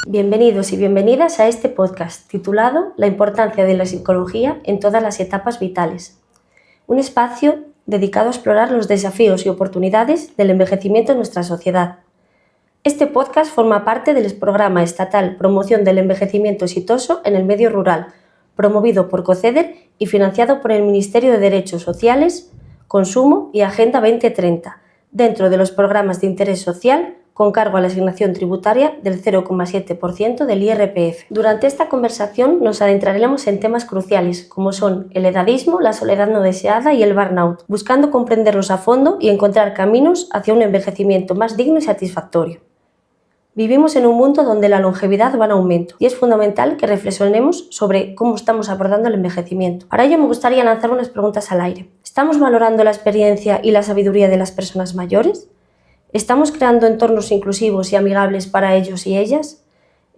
Bienvenidos y bienvenidas a este podcast titulado La importancia de la psicología en todas las etapas vitales. Un espacio dedicado a explorar los desafíos y oportunidades del envejecimiento en nuestra sociedad. Este podcast forma parte del programa estatal Promoción del Envejecimiento Exitoso en el Medio Rural, promovido por COCEDER y financiado por el Ministerio de Derechos Sociales, Consumo y Agenda 2030, dentro de los programas de interés social con cargo a la asignación tributaria del 0,7% del IRPF. Durante esta conversación nos adentraremos en temas cruciales como son el edadismo, la soledad no deseada y el burnout, buscando comprenderlos a fondo y encontrar caminos hacia un envejecimiento más digno y satisfactorio. Vivimos en un mundo donde la longevidad va en aumento y es fundamental que reflexionemos sobre cómo estamos abordando el envejecimiento. Para ello me gustaría lanzar unas preguntas al aire. ¿Estamos valorando la experiencia y la sabiduría de las personas mayores? ¿Estamos creando entornos inclusivos y amigables para ellos y ellas?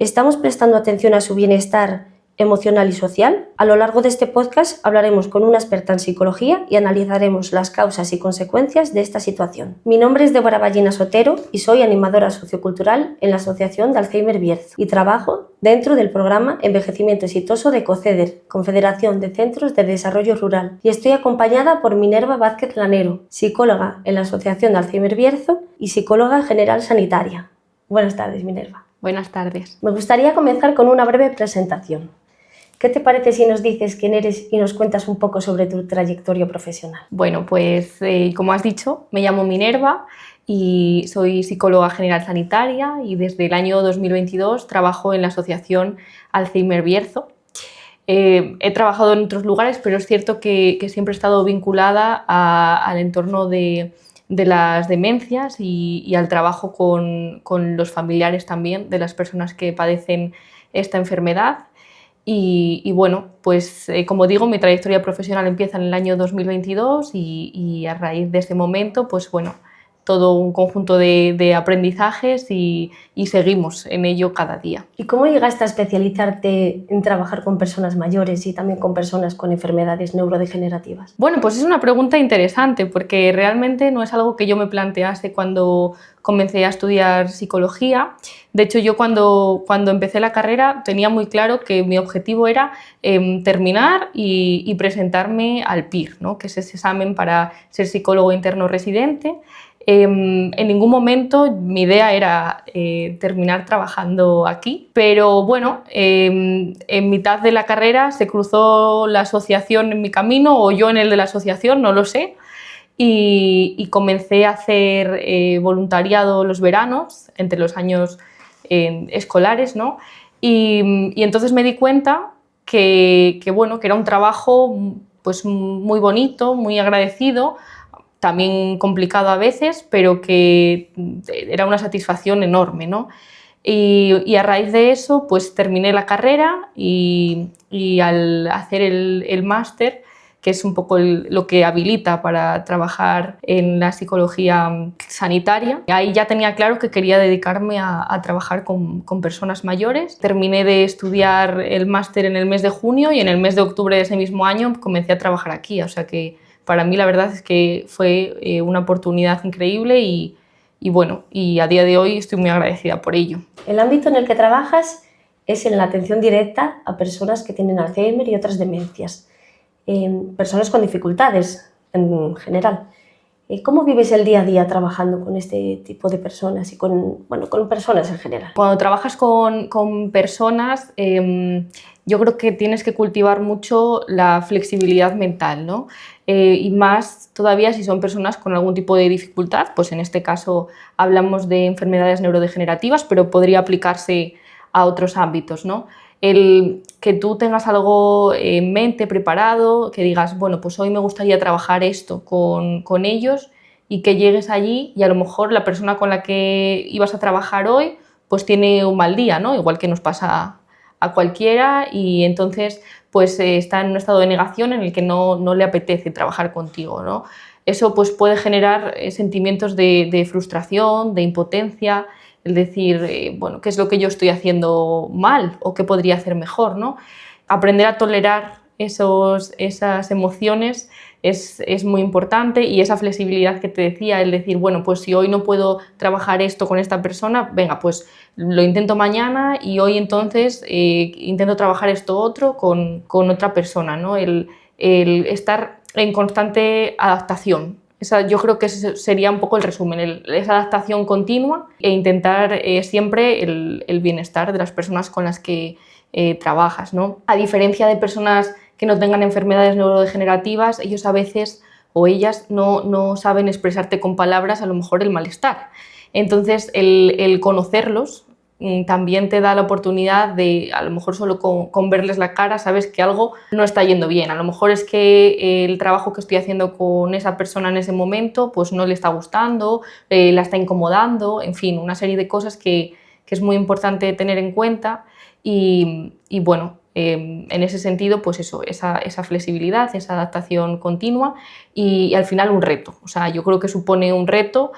¿Estamos prestando atención a su bienestar emocional y social? A lo largo de este podcast hablaremos con una experta en psicología y analizaremos las causas y consecuencias de esta situación. Mi nombre es Débora Ballina Sotero y soy animadora sociocultural en la Asociación de Alzheimer Bierzo y trabajo dentro del programa Envejecimiento Exitoso de COCEDER, Confederación de Centros de Desarrollo Rural, y estoy acompañada por Minerva Vázquez Lanero, psicóloga en la Asociación de Alzheimer Bierzo y psicóloga general sanitaria. Buenas tardes, Minerva. Buenas tardes. Me gustaría comenzar con una breve presentación. ¿Qué te parece si nos dices quién eres y nos cuentas un poco sobre tu trayectoria profesional? Bueno, pues como has dicho, me llamo Minerva y soy psicóloga general sanitaria y desde el año 2022 trabajo en la Asociación Alzheimer Bierzo. He trabajado en otros lugares, pero es cierto que siempre he estado vinculada al entorno de las demencias y al trabajo con los familiares también de las personas que padecen esta enfermedad. Y bueno, pues como digo, mi trayectoria profesional empieza en el año 2022 y a raíz de ese momento, pues bueno, todo un conjunto de aprendizajes y seguimos en ello cada día. ¿Y cómo llegaste a especializarte en trabajar con personas mayores y también con personas con enfermedades neurodegenerativas? Bueno, pues es una pregunta interesante porque realmente no es algo que yo me plantease cuando comencé a estudiar psicología. De hecho, yo cuando empecé la carrera tenía muy claro que mi objetivo era terminar y presentarme al PIR, ¿no? Que es ese examen para ser psicólogo interno residente. En ningún momento mi idea era terminar trabajando aquí, pero bueno, en mitad de la carrera se cruzó la asociación en mi camino o yo en el de la asociación, no lo sé, y comencé a hacer voluntariado los veranos entre los años escolares, ¿no? Y entonces me di cuenta que era un trabajo pues, muy bonito, muy agradecido, también complicado a veces, pero que era una satisfacción enorme, ¿no? Y a raíz de eso, pues terminé la carrera y al hacer el máster, que es un poco lo que habilita para trabajar en la psicología sanitaria, ahí ya tenía claro que quería dedicarme a trabajar con personas mayores. Terminé de estudiar el máster en el mes de junio y en el mes de octubre de ese mismo año comencé a trabajar aquí, o sea que para mí la verdad es que fue una oportunidad increíble y bueno, y a día de hoy estoy muy agradecida por ello. El ámbito en el que trabajas es en la atención directa a personas que tienen Alzheimer y otras demencias, personas con dificultades en general. ¿Cómo vives el día a día trabajando con este tipo de personas y con personas en general? Cuando trabajas con personas, yo creo que tienes que cultivar mucho la flexibilidad mental, ¿no? Y más todavía si son personas con algún tipo de dificultad, pues en este caso hablamos de enfermedades neurodegenerativas, pero podría aplicarse a otros ámbitos, ¿no? El que tú tengas algo en mente, preparado, que digas, bueno, pues hoy me gustaría trabajar esto con ellos y que llegues allí y a lo mejor la persona con la que ibas a trabajar hoy pues tiene un mal día, ¿no? Igual que nos pasa a cualquiera y entonces pues está en un estado de negación en el que no le apetece trabajar contigo, ¿no? Eso pues puede generar sentimientos de frustración, de impotencia, el decir, bueno, ¿qué es lo que yo estoy haciendo mal o qué podría hacer mejor, ¿no? Aprender a tolerar esas emociones es muy importante, y esa flexibilidad que te decía, el decir, bueno, pues si hoy no puedo trabajar esto con esta persona, venga, pues lo intento mañana, y hoy entonces intento trabajar esto otro con otra persona, ¿no? El estar en constante adaptación. Yo creo que ese sería un poco el resumen, esa adaptación continua e intentar siempre el bienestar de las personas con las que trabajas, ¿no? A diferencia de personas que no tengan enfermedades neurodegenerativas, ellos a veces o ellas no saben expresarte con palabras a lo mejor el malestar. Entonces el conocerlos también te da la oportunidad de, a lo mejor solo con verles la cara, sabes que algo no está yendo bien. A lo mejor es que el trabajo que estoy haciendo con esa persona en ese momento pues no le está gustando, la está incomodando, en fin, una serie de cosas que es muy importante tener en cuenta, y bueno, en ese sentido, pues eso, esa flexibilidad, esa adaptación continua, y al final un reto. O sea, yo creo que supone un reto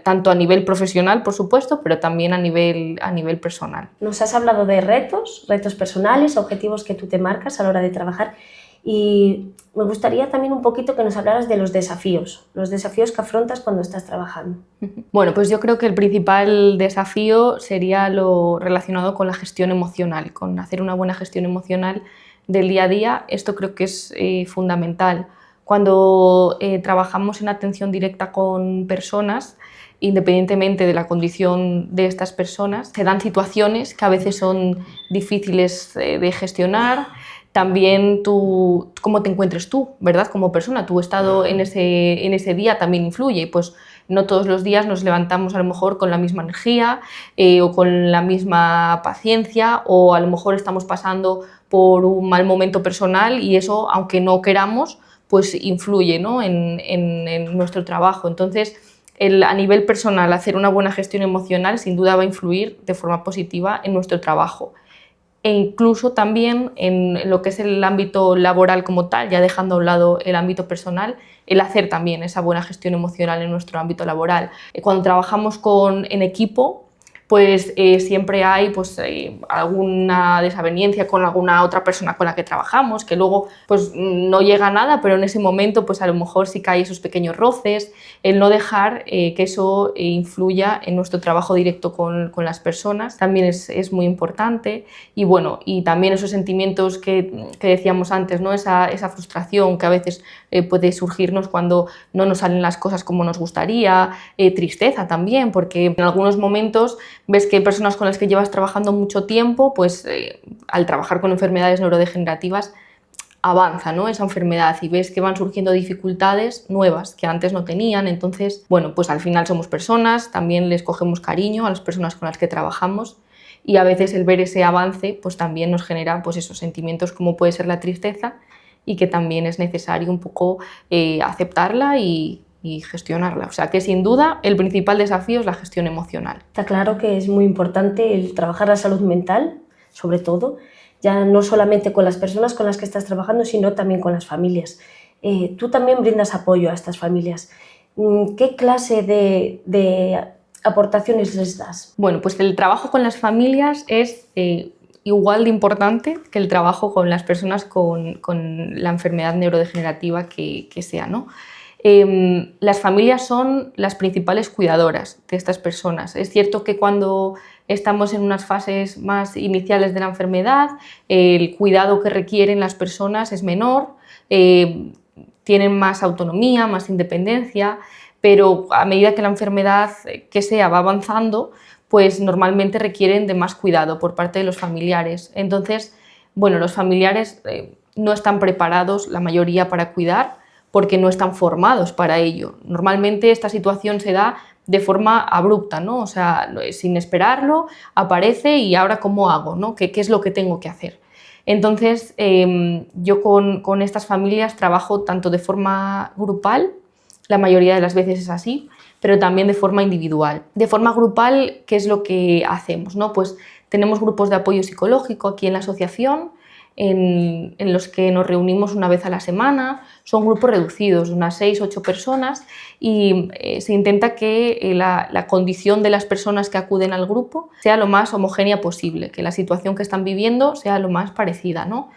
tanto a nivel profesional, por supuesto, pero también a nivel personal. Nos has hablado de retos personales, objetivos que tú te marcas a la hora de trabajar, y me gustaría también un poquito que nos hablaras de los desafíos que afrontas cuando estás trabajando. Bueno, pues yo creo que el principal desafío sería lo relacionado con la gestión emocional, con hacer una buena gestión emocional del día a día. Esto creo que es fundamental. Cuando trabajamos en atención directa con personas, independientemente de la condición de estas personas, se dan situaciones que a veces son difíciles de gestionar. También cómo te encuentres tú, ¿verdad? Como persona, tu estado en ese día también influye. Pues no todos los días nos levantamos a lo mejor con la misma energía o con la misma paciencia, o a lo mejor estamos pasando por un mal momento personal, y eso, aunque no queramos, pues influye, ¿no? en nuestro trabajo. Entonces, a nivel personal, hacer una buena gestión emocional sin duda va a influir de forma positiva en nuestro trabajo. E incluso también en lo que es el ámbito laboral como tal, ya dejando a un lado el ámbito personal, el hacer también esa buena gestión emocional en nuestro ámbito laboral. Cuando trabajamos en equipo, pues siempre hay alguna desaveniencia con alguna otra persona con la que trabajamos, que luego pues no llega a nada, pero en ese momento pues a lo mejor sí que hay esos pequeños roces, el no dejar que eso influya en nuestro trabajo directo con las personas también es muy importante. Y bueno, y también esos sentimientos que decíamos antes, ¿no? Esa frustración que a veces puede surgirnos cuando no nos salen las cosas como nos gustaría, tristeza también, porque en algunos momentos ves que hay personas con las que llevas trabajando mucho tiempo, pues al trabajar con enfermedades neurodegenerativas avanza, ¿no? Esa enfermedad, y ves que van surgiendo dificultades nuevas que antes no tenían. Entonces, bueno, pues al final somos personas, también les cogemos cariño a las personas con las que trabajamos, y a veces el ver ese avance pues también nos genera pues esos sentimientos como puede ser la tristeza, y que también es necesario un poco aceptarla y gestionarla. O sea que sin duda el principal desafío es la gestión emocional. Está claro que es muy importante el trabajar la salud mental, sobre todo, ya no solamente con las personas con las que estás trabajando, sino también con las familias. Tú también brindas apoyo a estas familias. ¿Qué clase de aportaciones les das? Bueno, pues el trabajo con las familias es igual de importante que el trabajo con las personas con la enfermedad neurodegenerativa que sea, ¿no? Las familias son las principales cuidadoras de estas personas. Es cierto que cuando estamos en unas fases más iniciales de la enfermedad, el cuidado que requieren las personas es menor, tienen más autonomía, más independencia, pero a medida que la enfermedad que sea va avanzando, pues normalmente requieren de más cuidado por parte de los familiares. Entonces, bueno, los familiares no están preparados, la mayoría, para cuidar, porque no están formados para ello. Normalmente esta situación se da de forma abrupta, ¿no? O sea, sin esperarlo, aparece y ahora ¿cómo hago, ¿no? ¿Qué es lo que tengo que hacer? Entonces, yo con estas familias trabajo tanto de forma grupal, la mayoría de las veces es así, pero también de forma individual. De forma grupal, ¿qué es lo que hacemos, ¿no? Pues tenemos grupos de apoyo psicológico aquí en la asociación, en los que nos reunimos una vez a la semana. Son grupos reducidos, unas 6 o 8 personas, y se intenta que la condición de las personas que acuden al grupo sea lo más homogénea posible, que la situación que están viviendo sea lo más parecida, ¿no?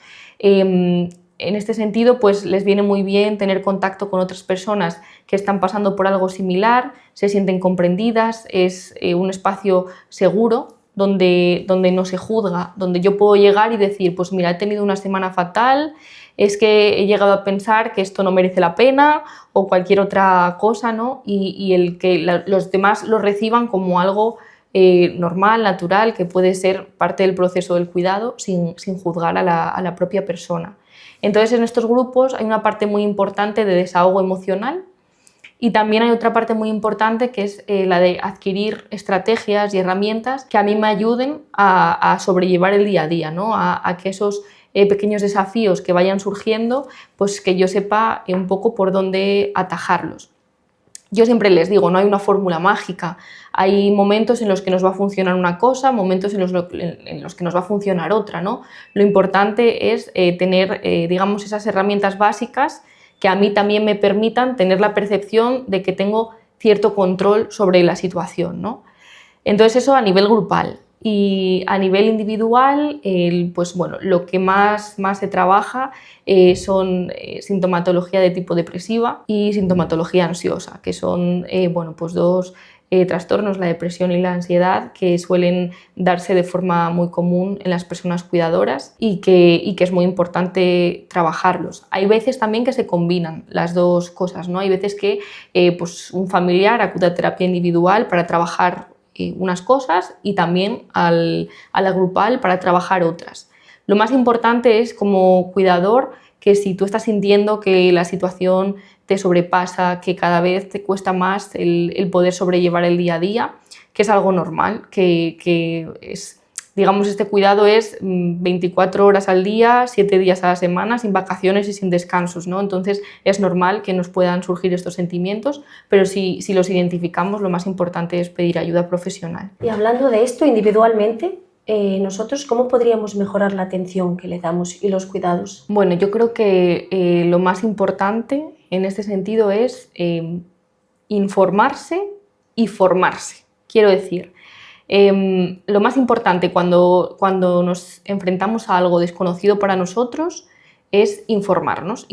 En este sentido, pues les viene muy bien tener contacto con otras personas que están pasando por algo similar, se sienten comprendidas, es un espacio seguro donde no se juzga, donde yo puedo llegar y decir, pues mira, he tenido una semana fatal, es que he llegado a pensar que esto no merece la pena o cualquier otra cosa, ¿no? Y el que los demás lo reciban como algo normal, natural, que puede ser parte del proceso del cuidado sin juzgar a la propia persona. Entonces, en estos grupos hay una parte muy importante de desahogo emocional y también hay otra parte muy importante que es la de adquirir estrategias y herramientas que a mí me ayuden a sobrellevar el día a día, ¿no? A que esos pequeños desafíos que vayan surgiendo, pues que yo sepa un poco por dónde atajarlos. Yo siempre les digo, no hay una fórmula mágica, hay momentos en los que nos va a funcionar una cosa, momentos en los que nos va a funcionar otra, ¿no? Lo importante es tener, digamos, esas herramientas básicas que a mí también me permitan tener la percepción de que tengo cierto control sobre la situación, ¿no? Entonces eso a nivel grupal. Y a nivel individual, pues bueno, lo que más se trabaja son sintomatología de tipo depresiva y sintomatología ansiosa, que son bueno, pues dos trastornos, la depresión y la ansiedad, que suelen darse de forma muy común en las personas cuidadoras y que es muy importante trabajarlos. Hay veces también que se combinan las dos cosas, ¿no? Hay veces que pues un familiar acude a terapia individual para trabajar unas cosas y también a la grupal para trabajar otras. Lo más importante es, como cuidador, que si tú estás sintiendo que la situación te sobrepasa, que cada vez te cuesta más el poder sobrellevar el día a día, que es algo normal, que es, digamos, este cuidado es 24 horas al día, 7 días a la semana, sin vacaciones y sin descansos, ¿no? Entonces es normal que nos puedan surgir estos sentimientos, pero si los identificamos, lo más importante es pedir ayuda profesional. Y hablando de esto individualmente, nosotros, ¿cómo podríamos mejorar la atención que le damos y los cuidados? Bueno, yo creo que lo más importante en este sentido es informarse y formarse. Quiero decir, lo más importante cuando nos enfrentamos a algo desconocido para nosotros es informarnos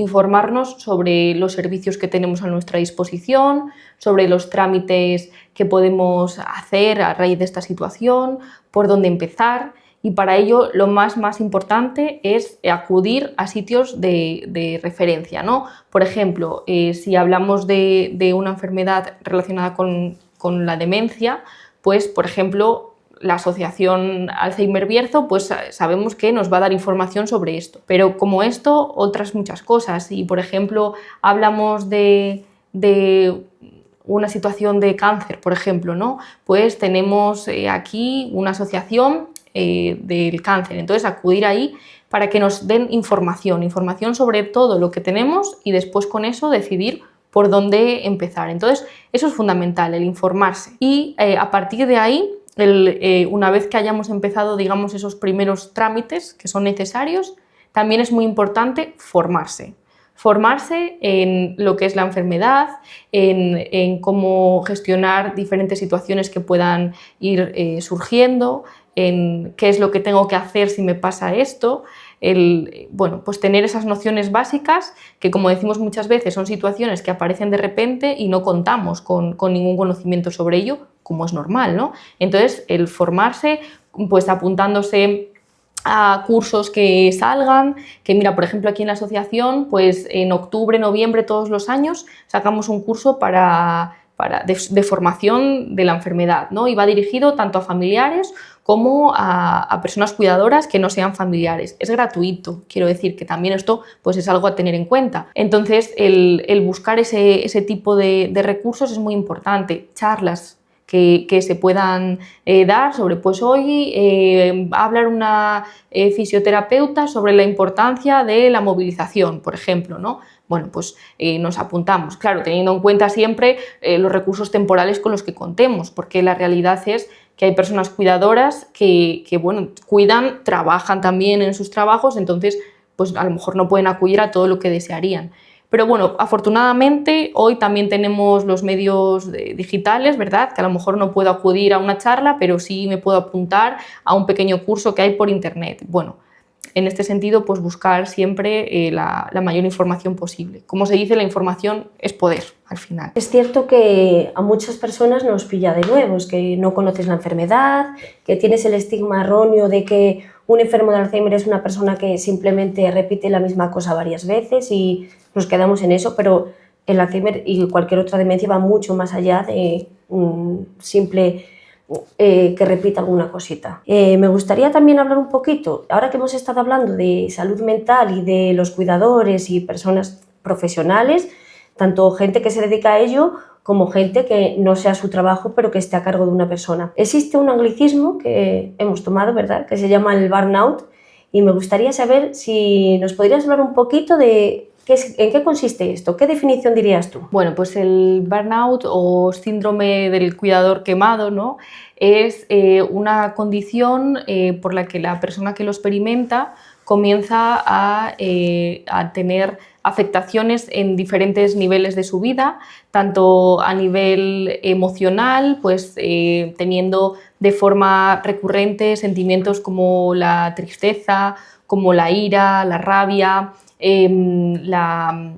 sobre los servicios que tenemos a nuestra disposición, sobre los trámites que podemos hacer a raíz de esta situación, por dónde empezar. Y para ello lo más importante es acudir a sitios de referencia, ¿no? Por ejemplo, si hablamos de una enfermedad relacionada con la demencia, pues, por ejemplo, la asociación Alzheimer-Bierzo, pues sabemos que nos va a dar información sobre esto. Pero como esto, otras muchas cosas. Si, por ejemplo, hablamos de una situación de cáncer, por ejemplo, ¿no? Pues tenemos aquí una asociación del cáncer. Entonces, acudir ahí para que nos den información sobre todo lo que tenemos y después con eso decidir por dónde empezar. Entonces, eso es fundamental, el informarse. Y a partir de ahí, una vez que hayamos empezado, digamos, esos primeros trámites que son necesarios, también es muy importante formarse. Formarse en lo que es la enfermedad, en cómo gestionar diferentes situaciones que puedan ir surgiendo, en qué es lo que tengo que hacer si me pasa esto. Bueno, pues tener esas nociones básicas que, como decimos muchas veces, son situaciones que aparecen de repente y no contamos con ningún conocimiento sobre ello, como es normal, ¿no? Entonces, el formarse, pues apuntándose a cursos que salgan, que mira, por ejemplo, aquí en la asociación, pues en octubre, noviembre, todos los años, sacamos un curso de formación de la enfermedad, ¿no? Y va dirigido tanto a familiares como a personas cuidadoras que no sean familiares. Es gratuito, quiero decir que también esto pues, es algo a tener en cuenta. Entonces, el buscar ese tipo de recursos es muy importante. Charlas que se puedan dar sobre, pues hoy va a hablar una fisioterapeuta sobre la importancia de la movilización, por ejemplo, ¿no? Bueno, pues nos apuntamos, claro, teniendo en cuenta siempre los recursos temporales con los que contemos, porque la realidad es que hay personas cuidadoras que bueno, cuidan, trabajan también en sus trabajos, entonces pues a lo mejor no pueden acudir a todo lo que desearían. Pero bueno, afortunadamente hoy también tenemos los medios digitales, ¿verdad? Que a lo mejor no puedo acudir a una charla, pero sí me puedo apuntar a un pequeño curso que hay por internet. Bueno, en este sentido, pues buscar siempre la mayor información posible. Como se dice, la información es poder, al final. Es cierto que a muchas personas nos pilla de nuevos, que no conoces la enfermedad, que tienes el estigma erróneo de que un enfermo de Alzheimer es una persona que simplemente repite la misma cosa varias veces y nos quedamos en eso, pero el Alzheimer y cualquier otra demencia va mucho más allá de un simple que repita alguna cosita. Me gustaría también hablar un poquito, ahora que hemos estado hablando de salud mental y de los cuidadores y personas profesionales, tanto gente que se dedica a ello como gente que no sea su trabajo pero que esté a cargo de una persona. Existe un anglicismo que hemos tomado, ¿verdad?, que se llama el burnout, y me gustaría saber si nos podrías hablar un poquito de ¿en qué consiste esto? ¿Qué definición dirías tú? Bueno, pues el burnout o síndrome del cuidador quemado, ¿no?, es una condición por la que la persona que lo experimenta comienza a tener afectaciones en diferentes niveles de su vida, tanto a nivel emocional, pues teniendo de forma recurrente sentimientos como la tristeza, como la ira, la rabia, la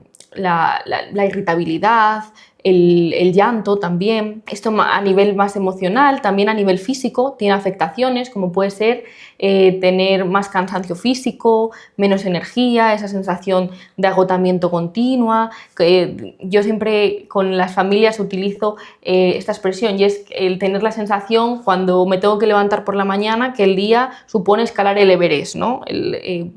irritabilidad, el llanto también. Esto a nivel más emocional, también a nivel físico tiene afectaciones, como puede ser tener más cansancio físico, menos energía, esa sensación de agotamiento continua. Yo siempre con las familias utilizo esta expresión, y es el tener la sensación cuando me tengo que levantar por la mañana que el día supone escalar el Everest, ¿no?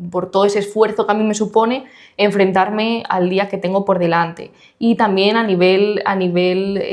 Por todo ese esfuerzo que a mí me supone enfrentarme al día que tengo por delante. Y también a nivel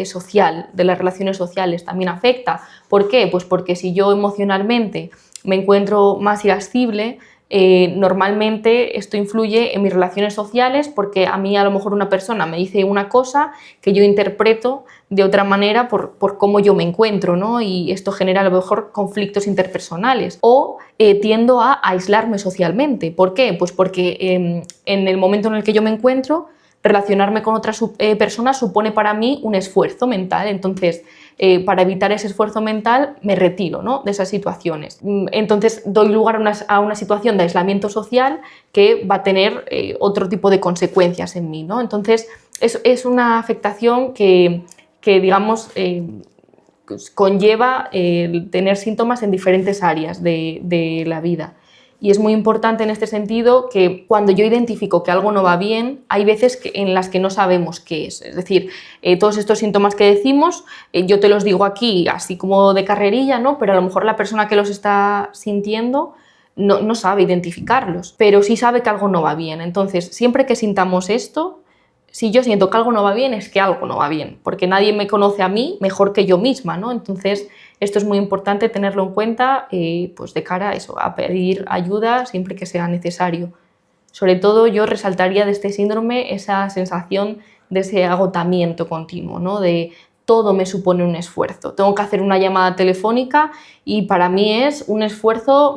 social, de las relaciones sociales, también afecta. ¿Por qué? Pues porque si yo emocionalmente me encuentro más irascible, normalmente esto influye en mis relaciones sociales, porque a mí a lo mejor una persona me dice una cosa que yo interpreto de otra manera por cómo yo me encuentro, ¿no? Y esto genera a lo mejor conflictos interpersonales. O tiendo a aislarme socialmente. ¿Por qué? Pues porque en el momento en el que yo me encuentro, relacionarme con otras personas supone para mí un esfuerzo mental. Entonces, para evitar ese esfuerzo mental me retiro, ¿no?, de esas situaciones. Entonces doy lugar a una situación de aislamiento social que va a tener otro tipo de consecuencias en mí, ¿no? Entonces es una afectación que digamos, conlleva tener síntomas en diferentes áreas de la vida. Y es muy importante en este sentido que cuando yo identifico que algo no va bien, hay veces en las que no sabemos qué es. Es decir, todos estos síntomas que decimos, yo te los digo aquí así como de carrerilla, ¿no?, pero a lo mejor la persona que los está sintiendo no sabe identificarlos, pero sí sabe que algo no va bien. Entonces, siempre que sintamos esto, si yo siento que algo no va bien, es que algo no va bien, porque nadie me conoce a mí mejor que yo misma, ¿no? Entonces, esto es muy importante tenerlo en cuenta, pues de cara a eso, a pedir ayuda siempre que sea necesario. Sobre todo, yo resaltaría de este síndrome esa sensación de ese agotamiento continuo, ¿no?, de todo me supone un esfuerzo. Tengo que hacer una llamada telefónica y para mí es un esfuerzo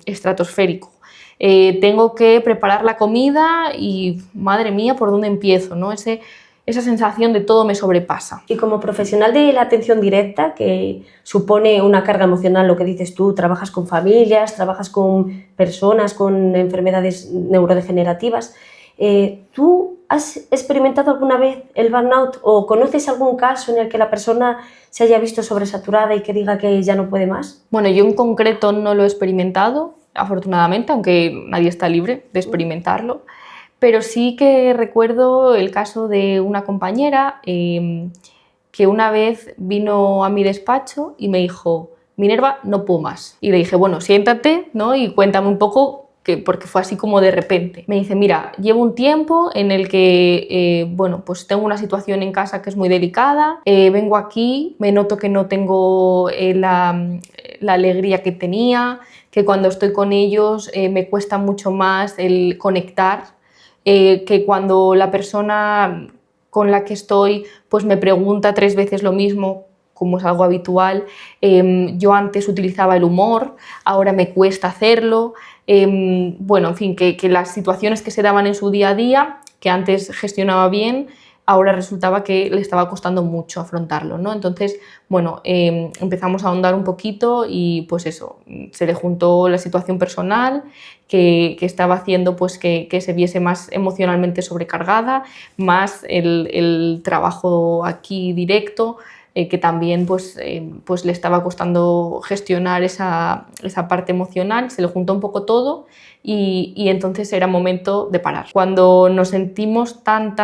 estratosférico. Tengo que preparar la comida y, madre mía, ¿por dónde empiezo?, ¿no? Esa sensación de todo me sobrepasa. Y como profesional de la atención directa, que supone una carga emocional, lo que dices tú, trabajas con familias, trabajas con personas con enfermedades neurodegenerativas, ¿tú has experimentado alguna vez el burnout o conoces algún caso en el que la persona se haya visto sobresaturada y que diga que ya no puede más? Bueno, yo en concreto no lo he experimentado, afortunadamente, aunque nadie está libre de experimentarlo, pero sí que recuerdo el caso de una compañera que una vez vino a mi despacho y me dijo: Minerva, no puedo más. Y le dije: bueno, siéntate, ¿no?, y cuéntame un poco, porque fue así como de repente. Me dice: mira, llevo un tiempo en el que bueno, pues tengo una situación en casa que es muy delicada, vengo aquí, me noto que no tengo la alegría que tenía, que cuando estoy con ellos me cuesta mucho más el conectar, que cuando la persona con la que estoy pues me pregunta 3 veces lo mismo, como es algo habitual, yo antes utilizaba el humor, ahora me cuesta hacerlo. Bueno, en fin, que las situaciones que se daban en su día a día, que antes gestionaba bien, ahora resultaba que le estaba costando mucho afrontarlo, ¿no? Entonces, bueno, empezamos a ahondar un poquito y pues eso, se le juntó la situación personal que estaba haciendo pues que se viese más emocionalmente sobrecargada, más el trabajo aquí directo, que también pues le estaba costando gestionar esa parte emocional, se le juntó un poco todo y entonces era momento de parar. Cuando nos sentimos tan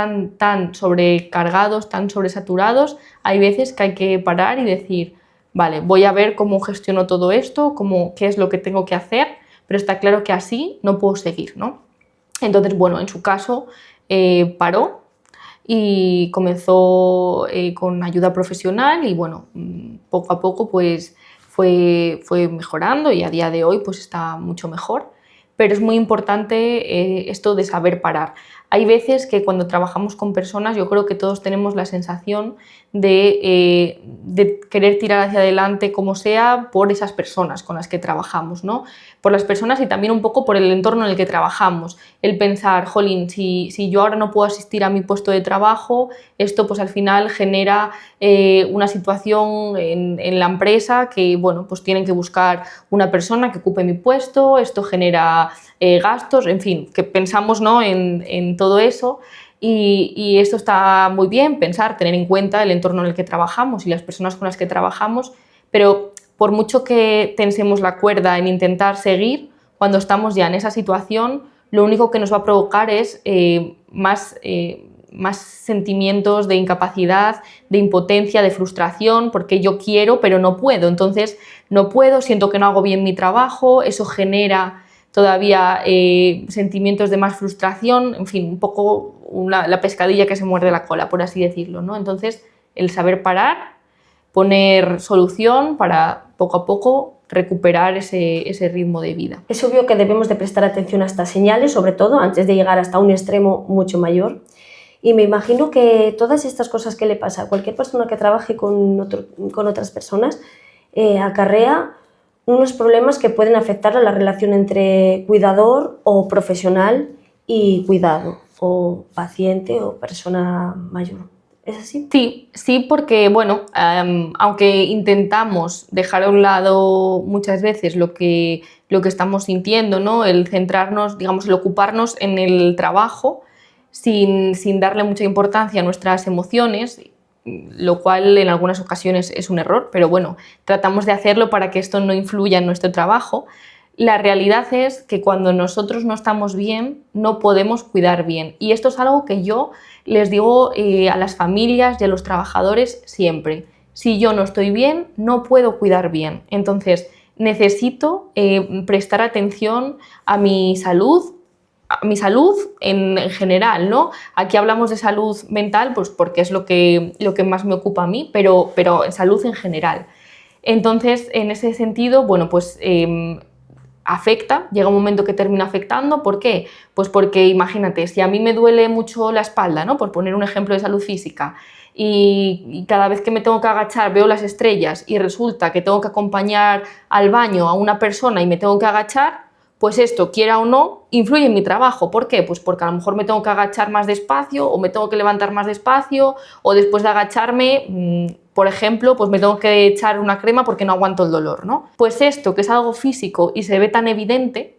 sobrecargados, tan sobresaturados, hay veces que hay que parar y decir, vale, voy a ver cómo gestiono todo esto, qué es lo que tengo que hacer, pero está claro que así no puedo seguir, ¿no? Entonces, bueno, en su caso paró y comenzó con ayuda profesional y bueno, poco a poco pues fue mejorando y a día de hoy pues está mucho mejor. Pero es muy importante esto de saber parar. Hay veces que cuando trabajamos con personas, yo creo que todos tenemos la sensación de querer tirar hacia adelante como sea por esas personas con las que trabajamos, ¿no? Por las personas y también un poco por el entorno en el que trabajamos. El pensar, jolín, si yo ahora no puedo asistir a mi puesto de trabajo, esto pues al final genera una situación en la empresa que, bueno, pues tienen que buscar una persona que ocupe mi puesto, esto genera gastos, en fin, que pensamos, ¿no?, en todo eso y esto está muy bien, pensar, tener en cuenta el entorno en el que trabajamos y las personas con las que trabajamos, pero por mucho que tensemos la cuerda en intentar seguir, cuando estamos ya en esa situación, lo único que nos va a provocar es más sentimientos de incapacidad, de impotencia, de frustración, porque yo quiero pero no puedo, entonces no puedo, siento que no hago bien mi trabajo, eso genera todavía sentimientos de más frustración, en fin, un poco la pescadilla que se muerde la cola, por así decirlo, ¿no? Entonces, el saber parar, poner solución para poco a poco recuperar ese ritmo de vida. Es obvio que debemos de prestar atención a estas señales, sobre todo antes de llegar hasta un extremo mucho mayor. Y me imagino que todas estas cosas que le pasa a cualquier persona que trabaje con otras personas acarrea unos problemas que pueden afectar a la relación entre cuidador o profesional y cuidado, o paciente o persona mayor. ¿Es así? Sí, porque bueno, aunque intentamos dejar a un lado muchas veces lo que estamos sintiendo, ¿no?, el centrarnos, digamos, el ocuparnos en el trabajo sin darle mucha importancia a nuestras emociones, lo cual en algunas ocasiones es un error, pero bueno, tratamos de hacerlo para que esto no influya en nuestro trabajo. La realidad es que cuando nosotros no estamos bien, no podemos cuidar bien. Y esto es algo que yo les digo a las familias y a los trabajadores siempre. Si yo no estoy bien, no puedo cuidar bien. Entonces, necesito prestar atención a mi salud en general, ¿no? Aquí hablamos de salud mental pues porque es lo que más me ocupa a mí, pero en salud en general. Entonces, en ese sentido, bueno, pues afecta, llega un momento que termina afectando. ¿Por qué? Pues porque imagínate, si a mí me duele mucho la espalda, ¿no?, por poner un ejemplo de salud física, y cada vez que me tengo que agachar veo las estrellas y resulta que tengo que acompañar al baño a una persona y me tengo que agachar, pues esto, quiera o no, influye en mi trabajo. ¿Por qué? Pues porque a lo mejor me tengo que agachar más despacio o me tengo que levantar más despacio, o después de agacharme, por ejemplo, pues me tengo que echar una crema porque no aguanto el dolor, ¿no? Pues esto, que es algo físico y se ve tan evidente,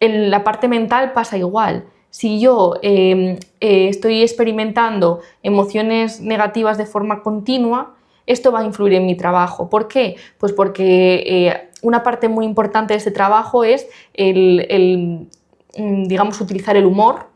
en la parte mental pasa igual. Si yo estoy experimentando emociones negativas de forma continua, esto va a influir en mi trabajo. ¿Por qué? Pues porque una parte muy importante de este trabajo es digamos, utilizar el humor,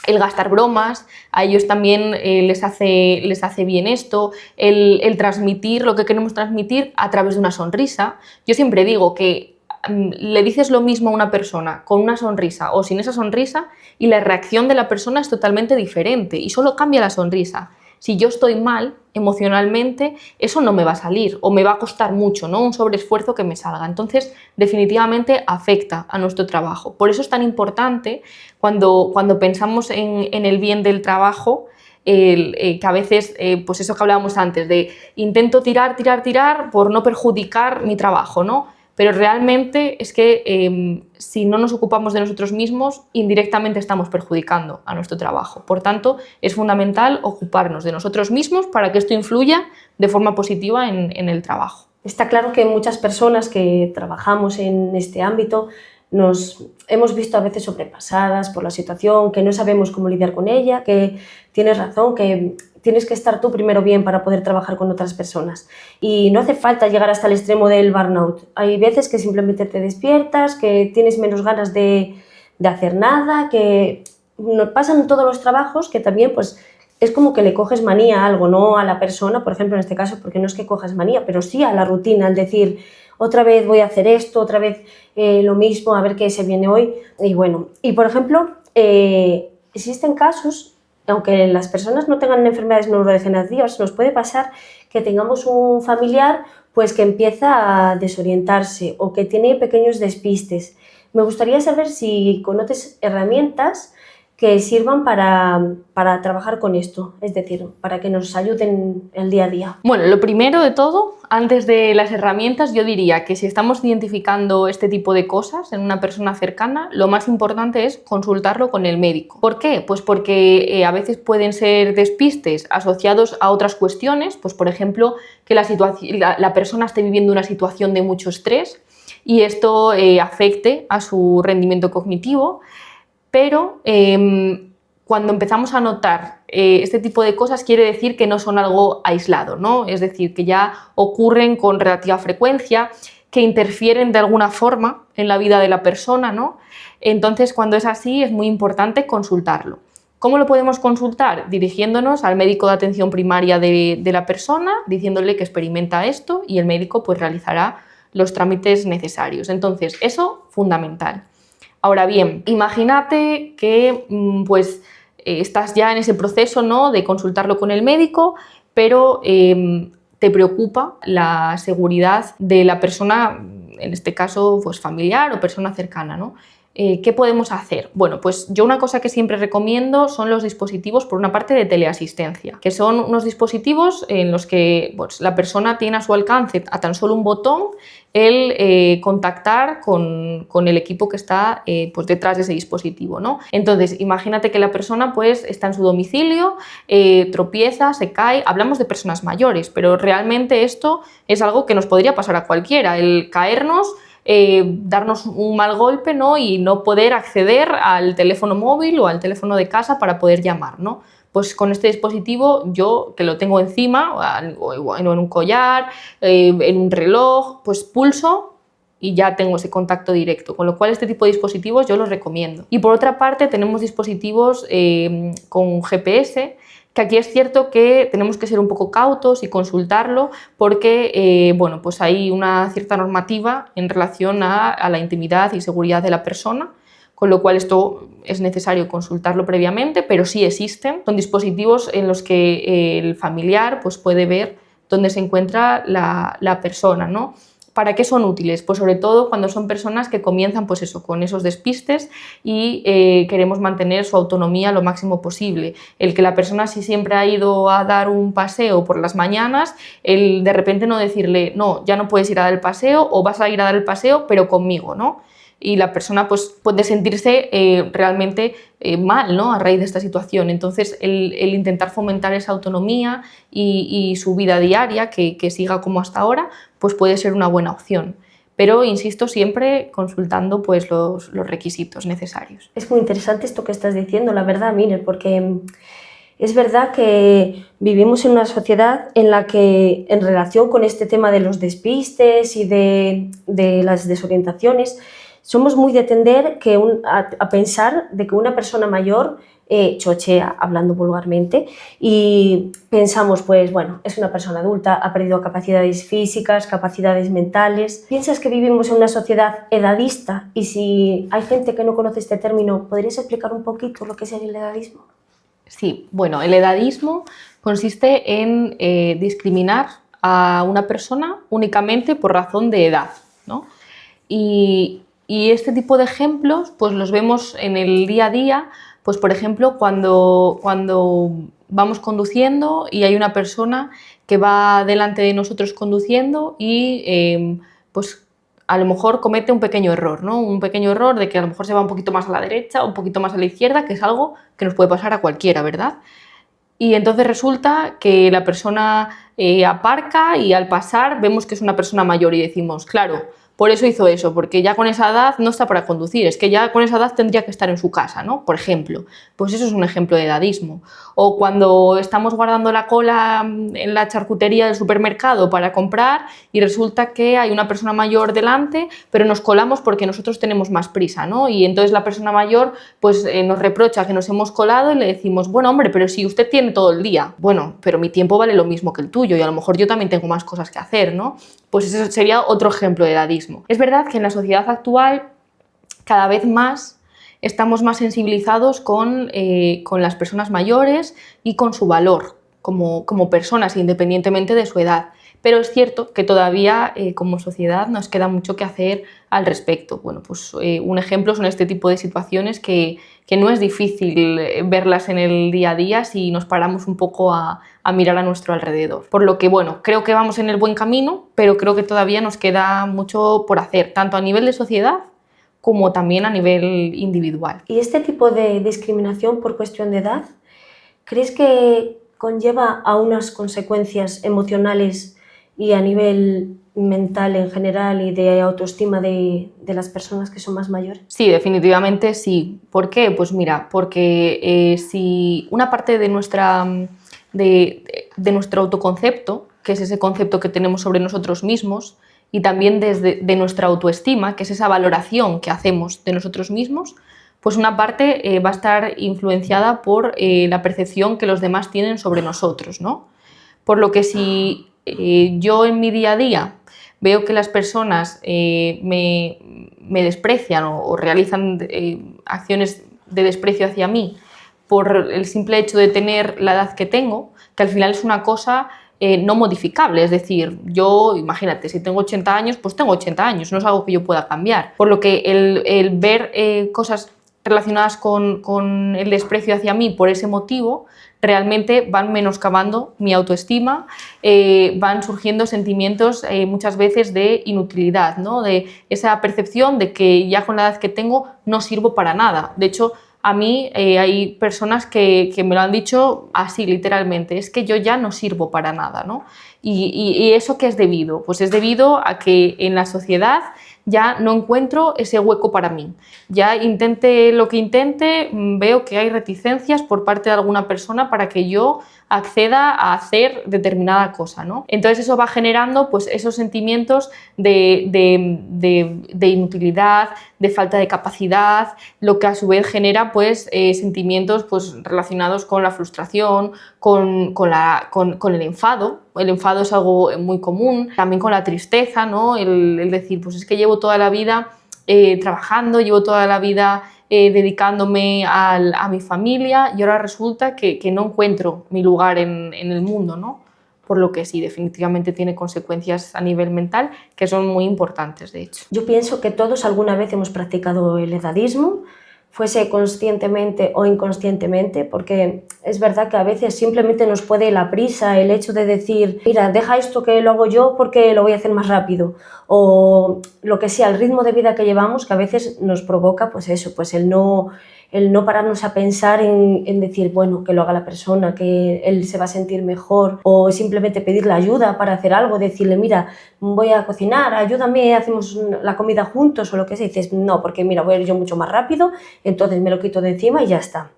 el gastar bromas. A ellos también les hace bien esto, el transmitir lo que queremos transmitir a través de una sonrisa. Yo siempre digo que le dices lo mismo a una persona con una sonrisa o sin esa sonrisa y la reacción de la persona es totalmente diferente y solo cambia la sonrisa. Si yo estoy mal emocionalmente, eso no me va a salir o me va a costar mucho, ¿no?, un sobreesfuerzo que me salga. Entonces, definitivamente afecta a nuestro trabajo. Por eso es tan importante cuando pensamos en el bien del trabajo, que a veces, pues eso que hablábamos antes, de intento tirar por no perjudicar mi trabajo, ¿no? pero realmente es que si no nos ocupamos de nosotros mismos, indirectamente estamos perjudicando a nuestro trabajo. Por tanto, es fundamental ocuparnos de nosotros mismos para que esto influya de forma positiva en el trabajo. Está claro que muchas personas que trabajamos en este ámbito nos hemos visto a veces sobrepasadas por la situación, que no sabemos cómo lidiar con ella, que tienes razón, que tienes que estar tú primero bien para poder trabajar con otras personas. Y no hace falta llegar hasta el extremo del burnout. Hay veces que simplemente te despiertas, que tienes menos ganas de hacer nada, que nos pasan todos los trabajos que también pues es como que le coges manía a algo, no a la persona, por ejemplo en este caso, porque no es que cojas manía, pero sí a la rutina, al decir otra vez voy a hacer esto, otra vez lo mismo, a ver qué se viene hoy. Y bueno, y por ejemplo, existen casos, aunque las personas no tengan enfermedades neurodegenerativas, nos puede pasar que tengamos un familiar pues que empieza a desorientarse o que tiene pequeños despistes. Me gustaría saber si conoces herramientas que sirvan para trabajar con esto, es decir, para que nos ayuden el día a día. Bueno, lo primero de todo, antes de las herramientas, yo diría que si estamos identificando este tipo de cosas en una persona cercana, lo más importante es consultarlo con el médico. ¿Por qué? Pues porque a veces pueden ser despistes asociados a otras cuestiones, pues por ejemplo, que la persona esté viviendo una situación de mucho estrés y esto afecte a su rendimiento cognitivo. Pero cuando empezamos a notar este tipo de cosas quiere decir que no son algo aislado, ¿no? Es decir, que ya ocurren con relativa frecuencia, que interfieren de alguna forma en la vida de la persona, ¿no? Entonces, cuando es así, es muy importante consultarlo. ¿Cómo lo podemos consultar? Dirigiéndonos al médico de atención primaria de la persona, diciéndole que experimenta esto y el médico pues realizará los trámites necesarios. Entonces, eso fundamental. Ahora bien, imagínate que pues, estás ya en ese proceso, ¿no?, de consultarlo con el médico, pero te preocupa la seguridad de la persona, en este caso pues, familiar o persona cercana, ¿no? ¿Qué podemos hacer? Bueno, pues yo una cosa que siempre recomiendo son los dispositivos, por una parte, de teleasistencia, que son unos dispositivos en los que pues, la persona tiene a su alcance a tan solo un botón el contactar con el equipo que está pues detrás de ese dispositivo, ¿no? Entonces, imagínate que la persona pues, está en su domicilio, tropieza, se cae, hablamos de personas mayores, pero realmente esto es algo que nos podría pasar a cualquiera, el caernos, darnos un mal golpe, ¿no?, y no poder acceder al teléfono móvil o al teléfono de casa para poder llamar, ¿no? Pues con este dispositivo yo, que lo tengo encima, o en un collar, en un reloj, pues pulso y ya tengo ese contacto directo, con lo cual este tipo de dispositivos yo los recomiendo. Y por otra parte tenemos dispositivos con GPS, que aquí es cierto que tenemos que ser un poco cautos y consultarlo porque bueno, pues hay una cierta normativa en relación a la intimidad y seguridad de la persona, con lo cual esto es necesario consultarlo previamente, pero sí existen. Son dispositivos en los que el familiar pues, puede ver dónde se encuentra la persona, ¿no? ¿Para qué son útiles? Pues sobre todo cuando son personas que comienzan pues eso, con esos despistes y queremos mantener su autonomía lo máximo posible. El que la persona, si siempre ha ido a dar un paseo por las mañanas, el de repente no decirle, no, ya no puedes ir a dar el paseo o vas a ir a dar el paseo pero conmigo, ¿no? Y la persona pues, puede sentirse realmente mal, ¿no?, a raíz de esta situación. Entonces, el intentar fomentar esa autonomía y su vida diaria, que siga como hasta ahora, pues puede ser una buena opción. Pero, insisto, siempre consultando pues, los requisitos necesarios. Es muy interesante esto que estás diciendo, la verdad, Miner, porque es verdad que vivimos en una sociedad en la que, en relación con este tema de los despistes y de las desorientaciones, somos muy de tender a pensar de que una persona mayor chochea, hablando vulgarmente, y pensamos, pues bueno, es una persona adulta, ha perdido capacidades físicas, capacidades mentales. ¿Piensas que vivimos en una sociedad edadista? Y si hay gente que no conoce este término, ¿podrías explicar un poquito lo que es el edadismo? Sí, bueno, el edadismo consiste en discriminar a una persona únicamente por razón de edad, ¿no? Y este tipo de ejemplos pues los vemos en el día a día, pues por ejemplo cuando vamos conduciendo y hay una persona que va delante de nosotros conduciendo y pues a lo mejor comete un pequeño error, ¿no? Un pequeño error de que a lo mejor se va un poquito más a la derecha, un poquito más a la izquierda, que es algo que nos puede pasar a cualquiera, ¿verdad? Y entonces resulta que la persona aparca y al pasar vemos que es una persona mayor y decimos, claro, por eso hizo eso, porque ya con esa edad no está para conducir, es que ya con esa edad tendría que estar en su casa, ¿no? Por ejemplo, pues eso es un ejemplo de edadismo. O cuando estamos guardando la cola en la charcutería del supermercado para comprar y resulta que hay una persona mayor delante, pero nos colamos porque nosotros tenemos más prisa, ¿no? Y entonces la persona mayor pues nos reprocha que nos hemos colado y le decimos, bueno, hombre, pero si usted tiene todo el día, bueno, pero mi tiempo vale lo mismo que el tuyo y a lo mejor yo también tengo más cosas que hacer, ¿no? Pues eso sería otro ejemplo de edadismo. Es verdad que en la sociedad actual cada vez más estamos más sensibilizados con las personas mayores y con su valor como personas, independientemente de su edad. Pero es cierto que todavía como sociedad nos queda mucho que hacer al respecto. Bueno, pues un ejemplo son este tipo de situaciones que no es difícil verlas en el día a día si nos paramos un poco a mirar a nuestro alrededor. Por lo que, bueno, creo que vamos en el buen camino, pero creo que todavía nos queda mucho por hacer, tanto a nivel de sociedad como también a nivel individual. ¿Y este tipo de discriminación por cuestión de edad, crees que conlleva a unas consecuencias emocionales y a nivel mental en general y de autoestima de las personas que son más mayores? Sí, definitivamente sí. ¿Por qué? Pues mira, porque si una parte de nuestro autoconcepto, que es ese concepto que tenemos sobre nosotros mismos, y también de nuestra autoestima, que es esa valoración que hacemos de nosotros mismos, pues una parte va a estar influenciada por la percepción que los demás tienen sobre nosotros, ¿no? Por lo que si yo en mi día a día veo que las personas me desprecian o realizan acciones de desprecio hacia mí por el simple hecho de tener la edad que tengo, que al final es una cosa no modificable, es decir, yo, imagínate, si tengo 80 años, pues tengo 80 años, no es algo que yo pueda cambiar. Por lo que el ver cosas relacionadas con el desprecio hacia mí por ese motivo, realmente van menoscabando mi autoestima, van surgiendo sentimientos muchas veces de inutilidad, ¿no? De esa percepción de que ya con la edad que tengo no sirvo para nada. De hecho, a mí hay personas que me lo han dicho así, literalmente, es que yo ya no sirvo para nada, ¿no? ¿Y eso qué es debido? Pues es debido a que en la sociedad ya no encuentro ese hueco para mí. Ya intente lo que intente, veo que hay reticencias por parte de alguna persona para que yo acceda a hacer determinada cosa, ¿no? Entonces eso va generando pues, esos sentimientos de inutilidad, de falta de capacidad, lo que a su vez genera pues, sentimientos pues, relacionados con la frustración, con el enfado. El enfado es algo muy común, también con la tristeza, ¿no? El decir, pues es que llevo toda la vida trabajando, llevo toda la vida dedicándome a mi familia y ahora resulta que no encuentro mi lugar en el mundo, ¿no? Por lo que sí, definitivamente tiene consecuencias a nivel mental que son muy importantes, de hecho. Yo pienso que todos alguna vez hemos practicado el edadismo, fuese conscientemente o inconscientemente, porque es verdad que a veces simplemente nos puede la prisa, el hecho de decir, mira, deja esto que lo hago yo porque lo voy a hacer más rápido, o lo que sea, el ritmo de vida que llevamos, que a veces nos provoca pues eso, pues el no pararnos a pensar en decir, bueno, que lo haga la persona, que él se va a sentir mejor, o simplemente pedirle ayuda para hacer algo, decirle, mira, voy a cocinar, ayúdame, hacemos la comida juntos o lo que sea, y dices, no, porque mira, voy a ir yo mucho más rápido, entonces me lo quito de encima y ya está.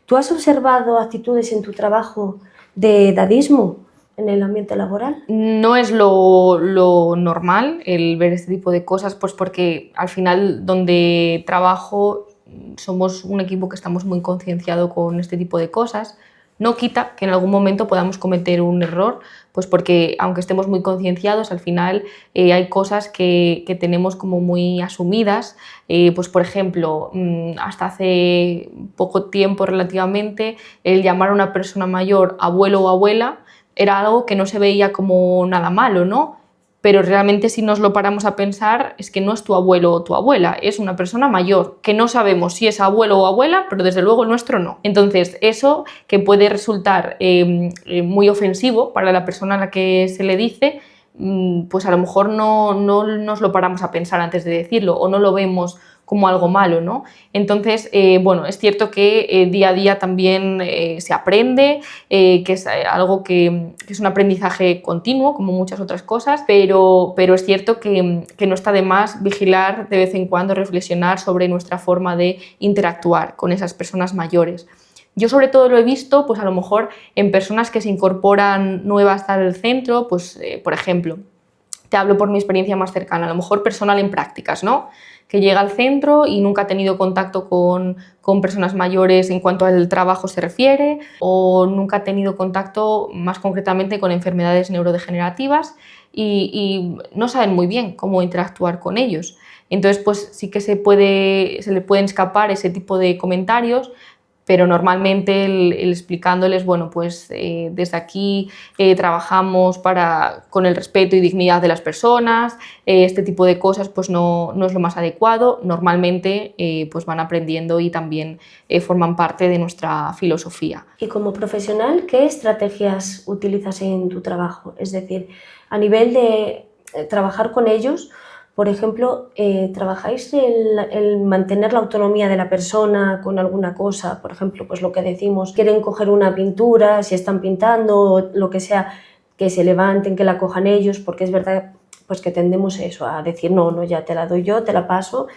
¿Tú has observado actitudes en tu trabajo de edadismo en el ambiente laboral? No es lo normal el ver este tipo de cosas, pues porque al final donde trabajo somos un equipo que estamos muy concienciado con este tipo de cosas. No quita que en algún momento podamos cometer un error, pues porque aunque estemos muy concienciados, al final hay cosas que tenemos como muy asumidas. Pues por ejemplo, hasta hace poco tiempo relativamente, el llamar a una persona mayor abuelo o abuela era algo que no se veía como nada malo, ¿no? Pero realmente si nos lo paramos a pensar es que no es tu abuelo o tu abuela, es una persona mayor, que no sabemos si es abuelo o abuela, pero desde luego el nuestro no. Entonces eso que puede resultar muy ofensivo para la persona a la que se le dice, pues a lo mejor no nos lo paramos a pensar antes de decirlo o no lo vemos como algo malo, ¿no? Entonces, bueno, es cierto que día a día también se aprende, que es algo que es un aprendizaje continuo, como muchas otras cosas, pero es cierto que no está de más vigilar de vez en cuando, reflexionar sobre nuestra forma de interactuar con esas personas mayores. Yo sobre todo lo he visto, pues a lo mejor en personas que se incorporan nuevas al centro, pues por ejemplo, te hablo por mi experiencia más cercana, a lo mejor personal en prácticas, ¿no? Que llega al centro y nunca ha tenido contacto con personas mayores en cuanto al trabajo se refiere, o nunca ha tenido contacto más concretamente con enfermedades neurodegenerativas y no saben muy bien cómo interactuar con ellos. Entonces, pues sí que se le pueden escapar ese tipo de comentarios, pero normalmente el explicándoles, bueno, pues desde aquí trabajamos con el respeto y dignidad de las personas, este tipo de cosas pues no es lo más adecuado, normalmente pues van aprendiendo y también forman parte de nuestra filosofía. Y como profesional, ¿qué estrategias utilizas en tu trabajo? Es decir, a nivel de trabajar con ellos, por ejemplo, ¿trabajáis el mantener la autonomía de la persona con alguna cosa? Por ejemplo, pues lo que decimos, quieren coger una pintura, si están pintando o lo que sea, que se levanten, que la cojan ellos, porque es verdad pues que tendemos eso, a decir no, ya te la doy yo, te la paso.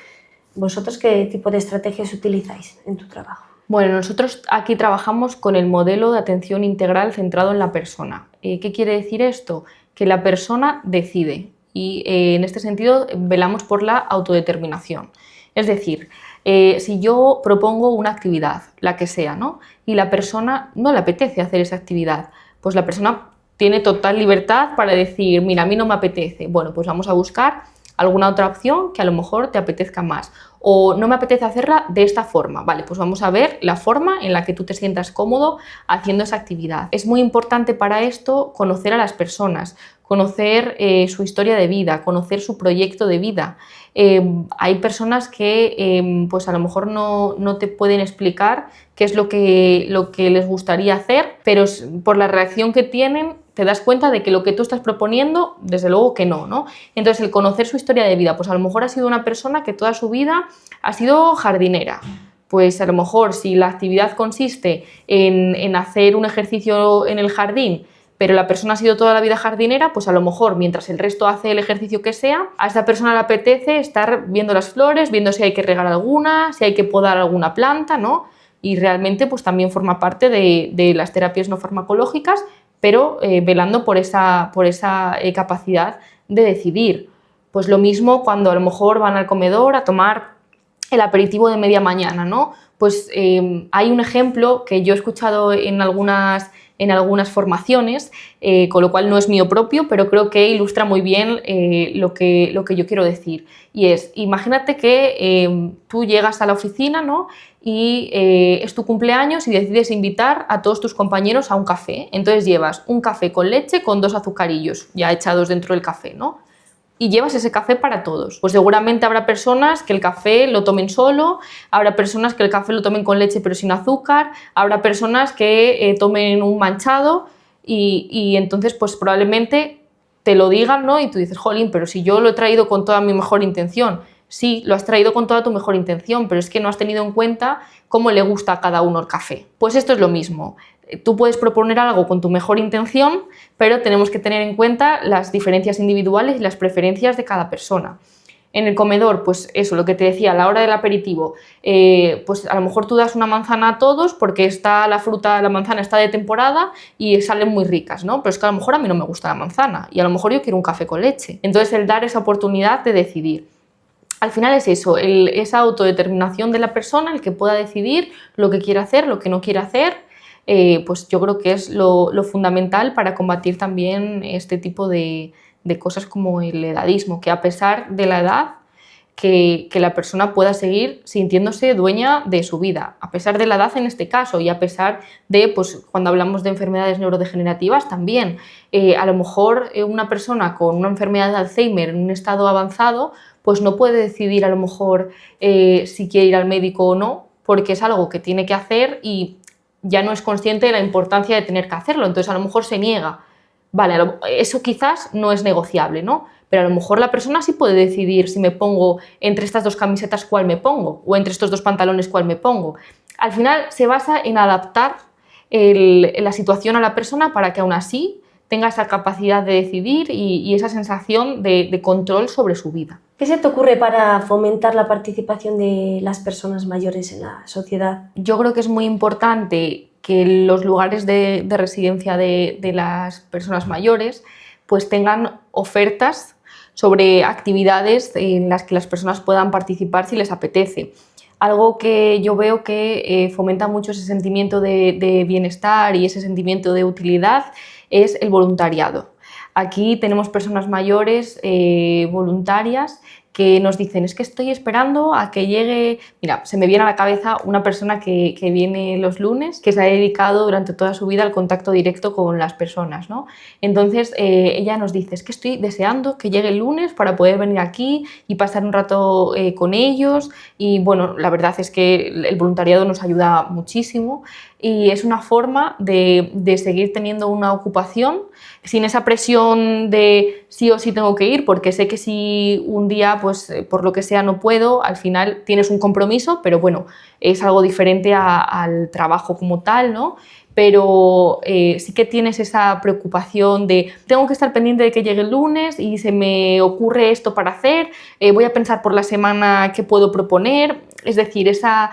¿Vosotros qué tipo de estrategias utilizáis en tu trabajo? Bueno, nosotros aquí trabajamos con el modelo de atención integral centrado en la persona. ¿Qué quiere decir esto? Que la persona decide y en este sentido velamos por la autodeterminación. Es decir, si yo propongo una actividad, la que sea, ¿no? Y la persona no le apetece hacer esa actividad, pues la persona tiene total libertad para decir, mira, a mí no me apetece. Bueno, pues vamos a buscar alguna otra opción que a lo mejor te apetezca más. O no me apetece hacerla de esta forma. Vale, pues vamos a ver la forma en la que tú te sientas cómodo haciendo esa actividad. Es muy importante para esto conocer a las personas, conocer su historia de vida, conocer su proyecto de vida. Hay personas que pues a lo mejor no te pueden explicar qué es lo que les gustaría hacer, pero por la reacción que tienen te das cuenta de que lo que tú estás proponiendo, desde luego que no. Entonces, el conocer su historia de vida, pues a lo mejor ha sido una persona que toda su vida ha sido jardinera. Pues a lo mejor si la actividad consiste en hacer un ejercicio en el jardín, pero la persona ha sido toda la vida jardinera, pues a lo mejor mientras el resto hace el ejercicio que sea, a esa persona le apetece estar viendo las flores, viendo si hay que regar alguna, si hay que podar alguna planta, ¿no? Y realmente pues también forma parte de las terapias no farmacológicas, pero velando por esa capacidad de decidir. Pues lo mismo cuando a lo mejor van al comedor a tomar el aperitivo de media mañana, ¿no? Pues hay un ejemplo que yo he escuchado en algunas formaciones, con lo cual no es mío propio, pero creo que ilustra muy bien lo que yo quiero decir. Y es, imagínate que tú llegas a la oficina, ¿no? Y es tu cumpleaños y decides invitar a todos tus compañeros a un café. Entonces llevas un café con leche con 2 azucarillos ya echados dentro del café, ¿no? Y llevas ese café para todos. Pues seguramente habrá personas que el café lo tomen solo, habrá personas que el café lo tomen con leche pero sin azúcar, habrá personas que tomen un manchado y entonces pues probablemente te lo digan, ¿no? Y tú dices, jolín, pero si yo lo he traído con toda mi mejor intención. Sí, lo has traído con toda tu mejor intención, pero es que no has tenido en cuenta cómo le gusta a cada uno el café. Pues esto es lo mismo. Tú puedes proponer algo con tu mejor intención, pero tenemos que tener en cuenta las diferencias individuales y las preferencias de cada persona. En el comedor, pues eso, lo que te decía, a la hora del aperitivo, pues a lo mejor tú das una manzana a todos porque la manzana está de temporada y salen muy ricas, ¿no? Pero es que a lo mejor a mí no me gusta la manzana y a lo mejor yo quiero un café con leche. Entonces, el dar esa oportunidad de decidir. Al final es eso, esa autodeterminación de la persona, el que pueda decidir lo que quiere hacer, lo que no quiere hacer, pues yo creo que es lo fundamental para combatir también este tipo de cosas como el edadismo, que a pesar de la edad, que la persona pueda seguir sintiéndose dueña de su vida, a pesar de la edad en este caso y a pesar de, pues cuando hablamos de enfermedades neurodegenerativas también, a lo mejor una persona con una enfermedad de Alzheimer en un estado avanzado, pues no puede decidir a lo mejor si quiere ir al médico o no, porque es algo que tiene que hacer y ya no es consciente de la importancia de tener que hacerlo, entonces a lo mejor se niega. Vale, eso quizás no es negociable, ¿no? Pero a lo mejor la persona sí puede decidir si me pongo entre estas 2 camisetas cuál me pongo o entre estos 2 pantalones cuál me pongo. Al final se basa en adaptar la situación a la persona para que aún así tenga esa capacidad de decidir y esa sensación de control sobre su vida. ¿Qué se te ocurre para fomentar la participación de las personas mayores en la sociedad? Yo creo que es muy importante que los lugares de residencia de las personas mayores pues tengan ofertas sobre actividades en las que las personas puedan participar si les apetece. Algo que yo veo que fomenta mucho ese sentimiento de bienestar y ese sentimiento de utilidad es el voluntariado. Aquí tenemos personas mayores voluntarias que nos dicen, es que estoy esperando a que llegue... Mira, se me viene a la cabeza una persona que viene los lunes, que se ha dedicado durante toda su vida al contacto directo con las personas, ¿no? Entonces, ella nos dice, es que estoy deseando que llegue el lunes para poder venir aquí y pasar un rato con ellos. Y bueno, la verdad es que el voluntariado nos ayuda muchísimo y es una forma de seguir teniendo una ocupación sin esa presión de sí o sí tengo que ir, porque sé que si un día, pues por lo que sea, no puedo, al final tienes un compromiso, pero bueno, es algo diferente al trabajo como tal, ¿no? Pero sí que tienes esa preocupación de tengo que estar pendiente de que llegue el lunes y se me ocurre esto para hacer, voy a pensar por la semana qué puedo proponer, es decir, esa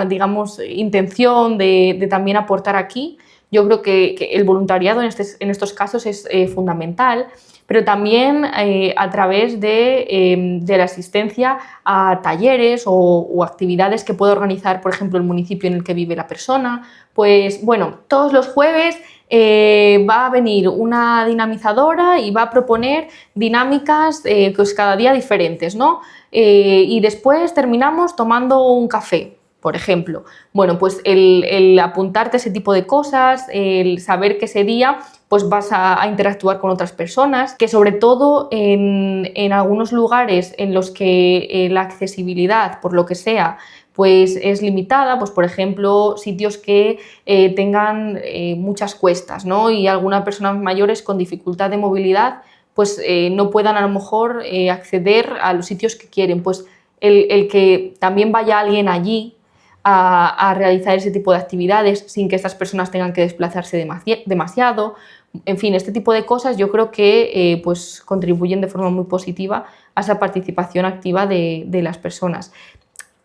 digamos, intención de también aportar aquí. Yo creo que el voluntariado en estos casos es fundamental, pero también a través de la asistencia a talleres o actividades que pueda organizar, por ejemplo, el municipio en el que vive la persona. Pues bueno, todos los jueves va a venir una dinamizadora y va a proponer dinámicas pues cada día diferentes, ¿no? Y después terminamos tomando un café, por ejemplo. Bueno, pues el apuntarte a ese tipo de cosas, el saber que ese día pues vas a interactuar con otras personas, que sobre todo en algunos lugares en los que la accesibilidad, por lo que sea, pues es limitada, pues por ejemplo sitios que tengan muchas cuestas, ¿no? Y algunas personas mayores con dificultad de movilidad pues no puedan a lo mejor acceder a los sitios que quieren, pues el que también vaya alguien allí a realizar ese tipo de actividades sin que estas personas tengan que desplazarse demasiado. En fin, este tipo de cosas yo creo que pues contribuyen de forma muy positiva a esa participación activa de las personas.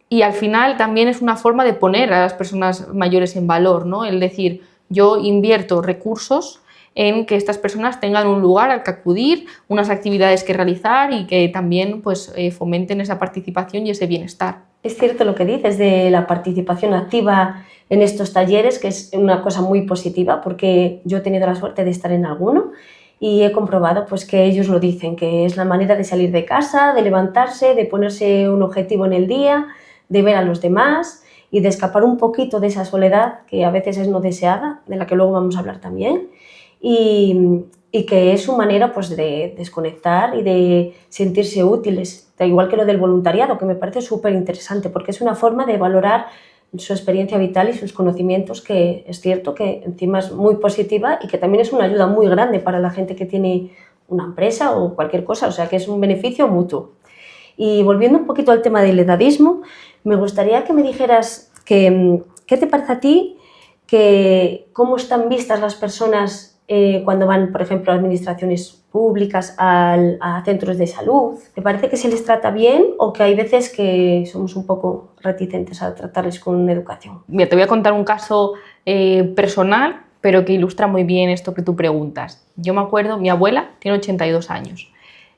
Y al final también es una forma de poner a las personas mayores en valor, ¿no? El decir, yo invierto recursos en que estas personas tengan un lugar al que acudir, unas actividades que realizar y que también pues, fomenten esa participación y ese bienestar. Es cierto lo que dices de la participación activa en estos talleres, que es una cosa muy positiva, porque yo he tenido la suerte de estar en alguno y he comprobado pues, que ellos lo dicen, que es la manera de salir de casa, de levantarse, de ponerse un objetivo en el día, de ver a los demás y de escapar un poquito de esa soledad que a veces es no deseada, de la que luego vamos a hablar también, y que es su manera pues, de desconectar y de sentirse útiles, da igual que lo del voluntariado, que me parece súper interesante, porque es una forma de valorar su experiencia vital y sus conocimientos, que es cierto que encima es muy positiva y que también es una ayuda muy grande para la gente que tiene una empresa o cualquier cosa, o sea que es un beneficio mutuo. Y volviendo un poquito al tema del edadismo, me gustaría que me dijeras qué te parece a ti, cómo están vistas las personas cuando van, por ejemplo, a administraciones públicas, a centros de salud. ¿Te parece que se les trata bien o que hay veces que somos un poco reticentes a tratarles con educación? Mira, te voy a contar un caso personal, pero que ilustra muy bien esto que tú preguntas. Yo me acuerdo, mi abuela tiene 82 años.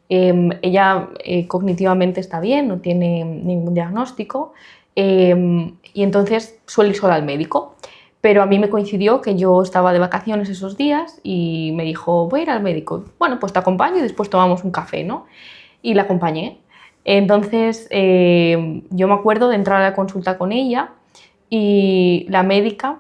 Ella cognitivamente está bien, no tiene ningún diagnóstico y entonces suele ir sola al médico. Pero a mí me coincidió que yo estaba de vacaciones esos días y me dijo, voy a ir al médico. Bueno, pues te acompaño y después tomamos un café, ¿no? Y la acompañé. Entonces yo me acuerdo de entrar a la consulta con ella y la médica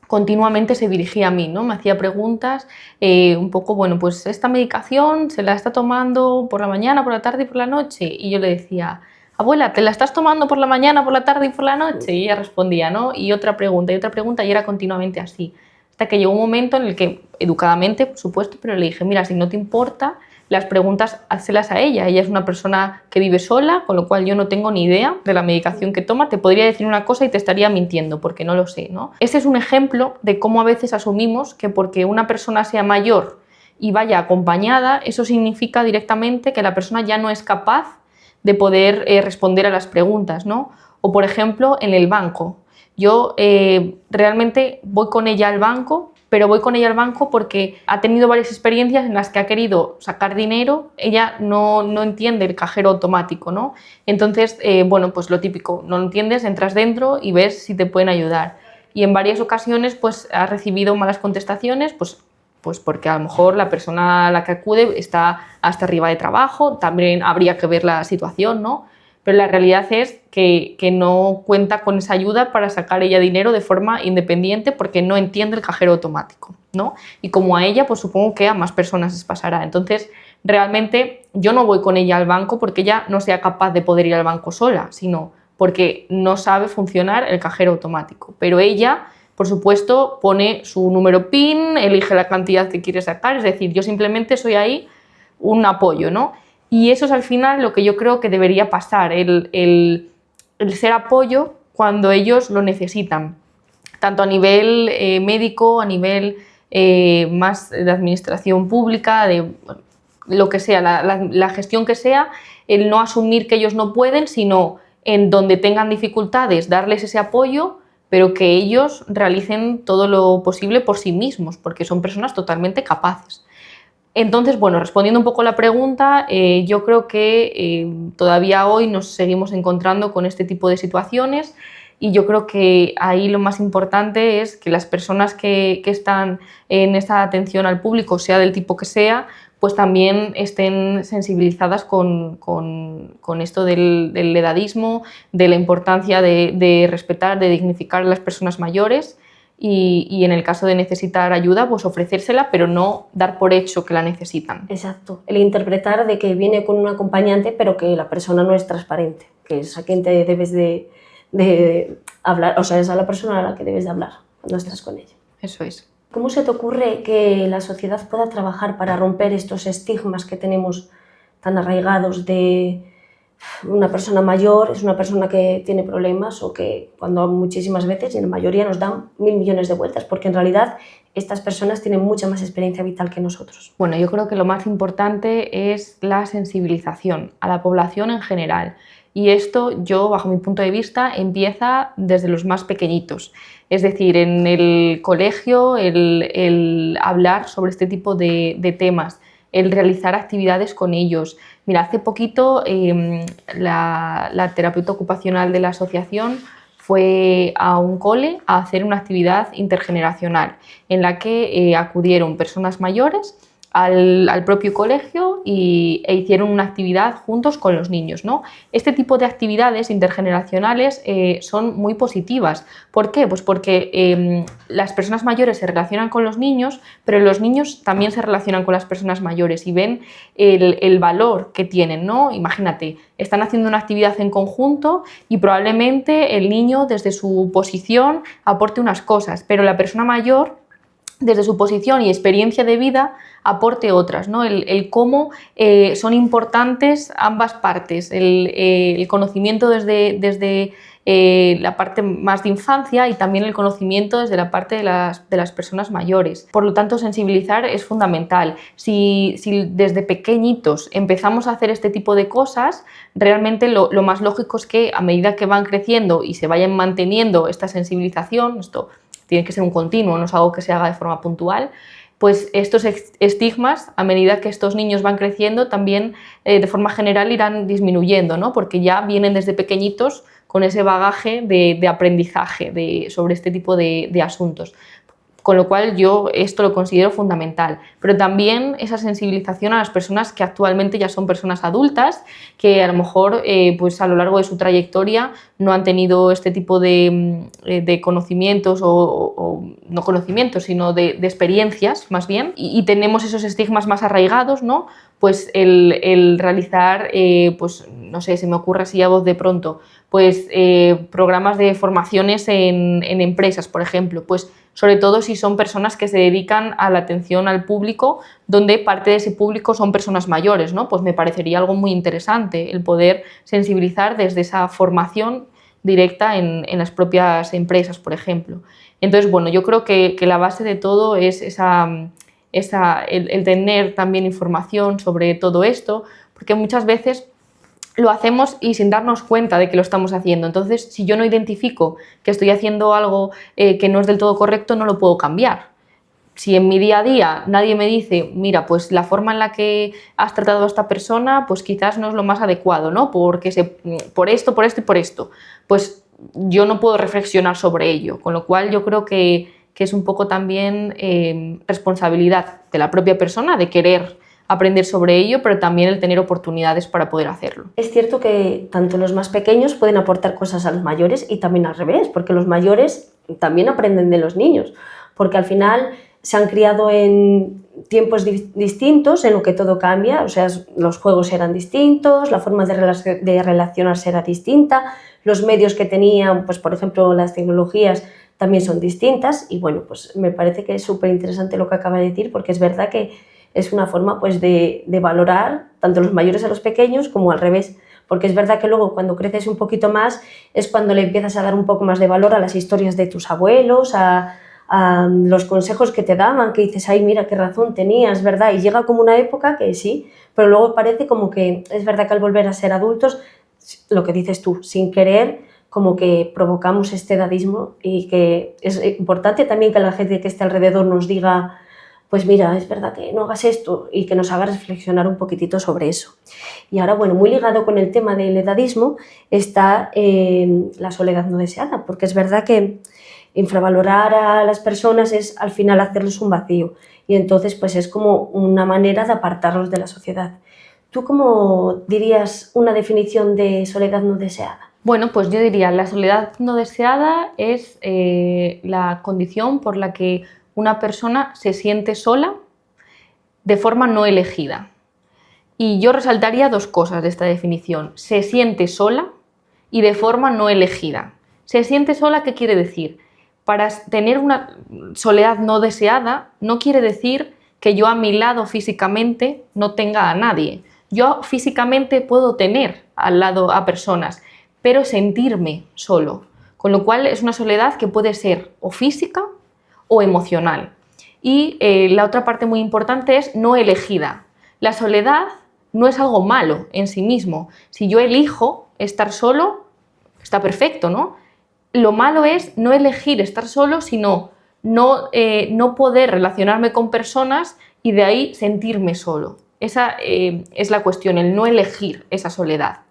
continuamente se dirigía a mí, ¿no? Me hacía preguntas un poco, bueno, pues esta medicación se la está tomando por la mañana, por la tarde y por la noche. Y yo le decía, abuela, ¿te la estás tomando por la mañana, por la tarde y por la noche? Y ella respondía, ¿no? Y otra pregunta, y era continuamente así. Hasta que llegó un momento en el que, educadamente, por supuesto, pero le dije, mira, si no te importa, las preguntas hazlas a ella. Ella es una persona que vive sola, con lo cual yo no tengo ni idea de la medicación que toma. Te podría decir una cosa y te estaría mintiendo, porque no lo sé, ¿no? Ese es un ejemplo de cómo a veces asumimos que porque una persona sea mayor y vaya acompañada, eso significa directamente que la persona ya no es capaz de poder responder a las preguntas, ¿no? O, por ejemplo, en el banco. Yo realmente voy con ella al banco, pero voy con ella al banco porque ha tenido varias experiencias en las que ha querido sacar dinero, ella no entiende el cajero automático, ¿no? Entonces, bueno, pues lo típico, no lo entiendes, entras dentro y ves si te pueden ayudar. Y en varias ocasiones pues ha recibido malas contestaciones, pues porque a lo mejor la persona a la que acude está hasta arriba de trabajo, también habría que ver la situación, ¿no? Pero la realidad es que no cuenta con esa ayuda para sacar ella dinero de forma independiente porque no entiende el cajero automático, ¿no? Y como a ella, pues supongo que a más personas les pasará. Entonces, realmente yo no voy con ella al banco porque ella no sea capaz de poder ir al banco sola, sino porque no sabe funcionar el cajero automático. Pero ella, por supuesto, pone su número PIN, elige la cantidad que quiere sacar, es decir, yo simplemente soy ahí un apoyo, ¿no? Y eso es al final lo que yo creo que debería pasar, el ser apoyo cuando ellos lo necesitan, tanto a nivel médico, a nivel más de administración pública, de lo que sea, la gestión que sea, el no asumir que ellos no pueden, sino en donde tengan dificultades, darles ese apoyo, pero que ellos realicen todo lo posible por sí mismos, porque son personas totalmente capaces. Entonces, bueno, respondiendo un poco a la pregunta, yo creo que todavía hoy nos seguimos encontrando con este tipo de situaciones y yo creo que ahí lo más importante es que las personas que están en esta atención al público, sea del tipo que sea, pues también estén sensibilizadas con esto del edadismo, de la importancia de respetar, de dignificar a las personas mayores. Y en el caso de necesitar ayuda, pues ofrecérsela, pero no dar por hecho que la necesitan. Exacto, el interpretar de que viene con un acompañante, pero que la persona no es transparente, que es a quien te debes de hablar, o sea, es a la persona a la que debes de hablar cuando estás con ella. Eso es. ¿Cómo se te ocurre que la sociedad pueda trabajar para romper estos estigmas que tenemos tan arraigados de una persona mayor es una persona que tiene problemas o que cuando muchísimas veces y en la mayoría nos dan 1000 millones de vueltas, porque en realidad estas personas tienen mucha más experiencia vital que nosotros? Bueno, yo creo que lo más importante es la sensibilización a la población en general. Y esto, yo, bajo mi punto de vista, empieza desde los más pequeñitos. Es decir, en el colegio, el hablar sobre este tipo de temas, el realizar actividades con ellos. Mira, hace poquito la terapeuta ocupacional de la asociación fue a un cole a hacer una actividad intergeneracional en la que acudieron personas mayores al propio colegio e hicieron una actividad juntos con los niños, ¿no? Este tipo de actividades intergeneracionales son muy positivas. ¿Por qué? Pues porque las personas mayores se relacionan con los niños, pero los niños también se relacionan con las personas mayores y ven el valor que tienen, ¿no? Imagínate, están haciendo una actividad en conjunto y probablemente el niño desde su posición aporte unas cosas, pero la persona mayor desde su posición y experiencia de vida aporte otras, ¿no? El cómo son importantes ambas partes, el conocimiento desde la parte más de infancia y también el conocimiento desde la parte de las personas mayores. Por lo tanto, sensibilizar es fundamental. Si desde pequeñitos empezamos a hacer este tipo de cosas, realmente lo más lógico es que a medida que van creciendo y se vayan manteniendo esta sensibilización, esto tiene que ser un continuo, no es algo que se haga de forma puntual, pues estos estigmas, a medida que estos niños van creciendo, también de forma general irán disminuyendo, ¿no? Porque ya vienen desde pequeñitos con ese bagaje de aprendizaje sobre este tipo de asuntos. Con lo cual yo esto lo considero fundamental, pero también esa sensibilización a las personas que actualmente ya son personas adultas, que a lo mejor pues a lo largo de su trayectoria no han tenido este tipo de conocimientos o no conocimientos, sino de experiencias más bien, y tenemos esos estigmas más arraigados, ¿no? Pues el realizar, pues no sé, se me ocurre así a voz de pronto, pues programas de formaciones en empresas, por ejemplo, pues sobre todo si son personas que se dedican a la atención al público, donde parte de ese público son personas mayores, ¿no? Pues me parecería algo muy interesante el poder sensibilizar desde esa formación directa en las propias empresas, por ejemplo. Entonces, bueno, yo creo que la base de todo es el tener también información sobre todo esto, porque muchas veces lo hacemos y sin darnos cuenta de que lo estamos haciendo. Entonces, si yo no identifico que estoy haciendo algo que no es del todo correcto, no lo puedo cambiar. Si en mi día a día nadie me dice, mira, pues la forma en la que has tratado a esta persona, pues quizás no es lo más adecuado, ¿no? Por esto y por esto, pues yo no puedo reflexionar sobre ello. Con lo cual yo creo que es un poco también responsabilidad de la propia persona de querer aprender sobre ello, pero también el tener oportunidades para poder hacerlo. Es cierto que tanto los más pequeños pueden aportar cosas a los mayores y también al revés, porque los mayores también aprenden de los niños, porque al final se han criado en tiempos distintos en lo que todo cambia, o sea, los juegos eran distintos, la forma de relacionarse era distinta, los medios que tenían, pues por ejemplo las tecnologías también son distintas y bueno, pues me parece que es súper interesante lo que acaba de decir, porque es verdad que es una forma pues de valorar tanto los mayores a los pequeños como al revés, porque es verdad que luego cuando creces un poquito más es cuando le empiezas a dar un poco más de valor a las historias de tus abuelos, a los consejos que te daban, que dices, ay, mira, qué razón tenías, ¿verdad? Y llega como una época que sí, pero luego parece como que es verdad que al volver a ser adultos, lo que dices tú, sin querer, como que provocamos este edadismo y que es importante también que la gente que esté alrededor nos diga, pues mira, es verdad que no hagas esto y que nos haga reflexionar un poquitito sobre eso. Y ahora, bueno, muy ligado con el tema del edadismo está la soledad no deseada, porque es verdad que infravalorar a las personas es al final hacerles un vacío y entonces pues es como una manera de apartarlos de la sociedad. ¿Tú cómo dirías una definición de soledad no deseada? Bueno, pues yo diría, la soledad no deseada es la condición por la que una persona se siente sola de forma no elegida. Y yo resaltaría dos cosas de esta definición. Se siente sola y de forma no elegida. Se siente sola, ¿qué quiere decir? Para tener una soledad no deseada no quiere decir que yo a mi lado físicamente no tenga a nadie. Yo físicamente puedo tener al lado a personas, pero sentirme solo. Con lo cual es una soledad que puede ser o física o emocional. Y la otra parte muy importante es no elegida. La soledad no es algo malo en sí mismo. Si yo elijo estar solo, está perfecto, ¿no? Lo malo es no elegir estar solo, sino no poder relacionarme con personas y de ahí sentirme solo. Esa es la cuestión, el no elegir esa soledad.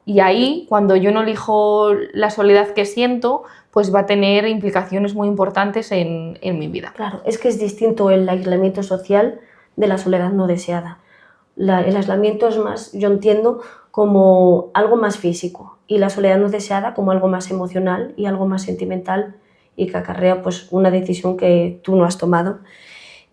Y ahí, cuando yo no elijo la soledad que siento, pues va a tener implicaciones muy importantes en mi vida. Claro, es que es distinto el aislamiento social de la soledad no deseada. El aislamiento es más, yo entiendo, como algo más físico y la soledad no deseada como algo más emocional y algo más sentimental y que acarrea pues, una decisión que tú no has tomado.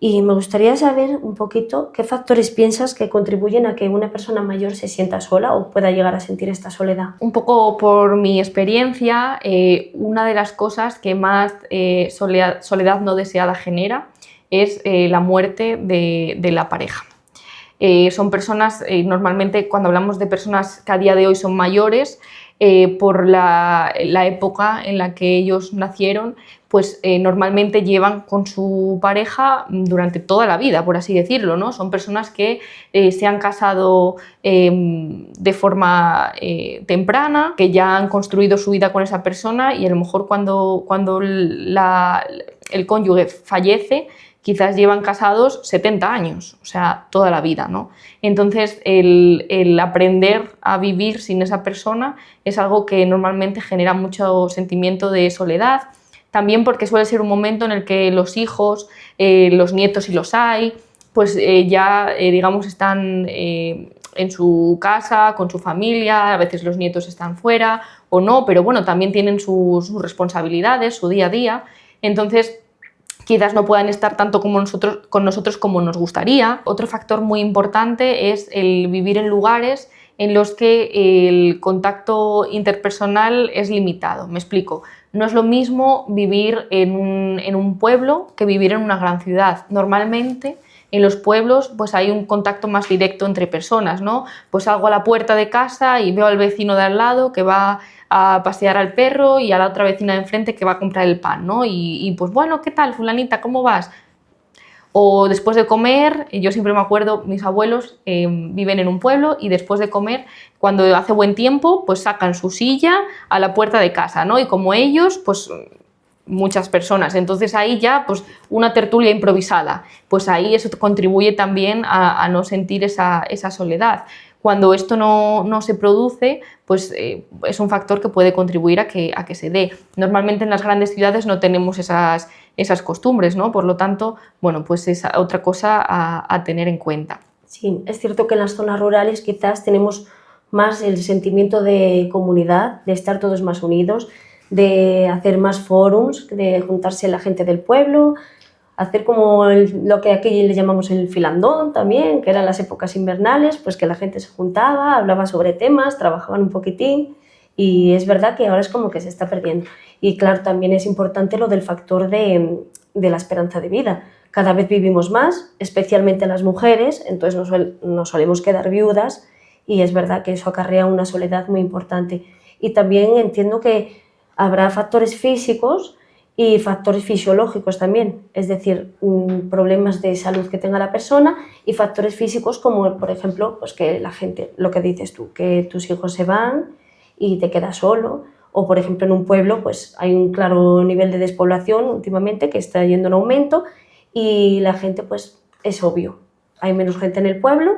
Y me gustaría saber un poquito qué factores piensas que contribuyen a que una persona mayor se sienta sola o pueda llegar a sentir esta soledad. Un poco por mi experiencia, una de las cosas que más soledad no deseada genera es la muerte de la pareja. Son personas, normalmente cuando hablamos de personas que a día de hoy son mayores, por la época en la que ellos nacieron, pues normalmente llevan con su pareja durante toda la vida, por así decirlo, ¿no? Son personas que se han casado de forma temprana, que ya han construido su vida con esa persona y a lo mejor cuando el cónyuge fallece, quizás llevan casados 70 años, o sea, toda la vida, ¿no? Entonces, el aprender a vivir sin esa persona es algo que normalmente genera mucho sentimiento de soledad, también porque suele ser un momento en el que los hijos, los nietos si los hay, pues ya, digamos, están en su casa, con su familia, a veces los nietos están fuera o no, pero bueno, también tienen sus responsabilidades, su día a día, entonces quizás no puedan estar tanto con nosotros como nos gustaría. Otro factor muy importante es el vivir en lugares en los que el contacto interpersonal es limitado. Me explico. no es lo mismo vivir en un pueblo que vivir en una gran ciudad. Normalmente en los pueblos pues hay un contacto más directo entre personas, ¿no? Pues salgo a la puerta de casa y veo al vecino de al lado que va a pasear al perro y a la otra vecina de enfrente que va a comprar el pan, ¿no? Y pues bueno, ¿qué tal, fulanita? ¿Cómo vas? O después de comer, yo siempre me acuerdo, mis abuelos viven en un pueblo y después de comer, cuando hace buen tiempo, pues sacan su silla a la puerta de casa, ¿no? Y como ellos, pues muchas personas. Entonces ahí ya, pues una tertulia improvisada. Pues ahí eso contribuye también a no sentir esa soledad. Cuando esto no se produce, pues es un factor que puede contribuir a que se dé. Normalmente en las grandes ciudades no tenemos esas costumbres, ¿no? Por lo tanto, bueno, pues es otra cosa a tener en cuenta. Sí, es cierto que en las zonas rurales quizás tenemos más el sentimiento de comunidad, de estar todos más unidos, de hacer más forums, de juntarse la gente del pueblo, hacer como lo que aquí le llamamos el filandón también, que eran las épocas invernales, pues que la gente se juntaba, hablaba sobre temas, trabajaban un poquitín, y es verdad que ahora es como que se está perdiendo. Y claro, también es importante lo del factor de la esperanza de vida. Cada vez vivimos más, especialmente las mujeres, entonces nos solemos quedar viudas y es verdad que eso acarrea una soledad muy importante. Y también entiendo que habrá factores físicos y factores fisiológicos también, es decir, problemas de salud que tenga la persona y factores físicos como, por ejemplo, pues que la gente, lo que dices tú, que tus hijos se van y te quedas solo, o por ejemplo en un pueblo pues hay un claro nivel de despoblación últimamente que está yendo en aumento y la gente pues es obvio, hay menos gente en el pueblo,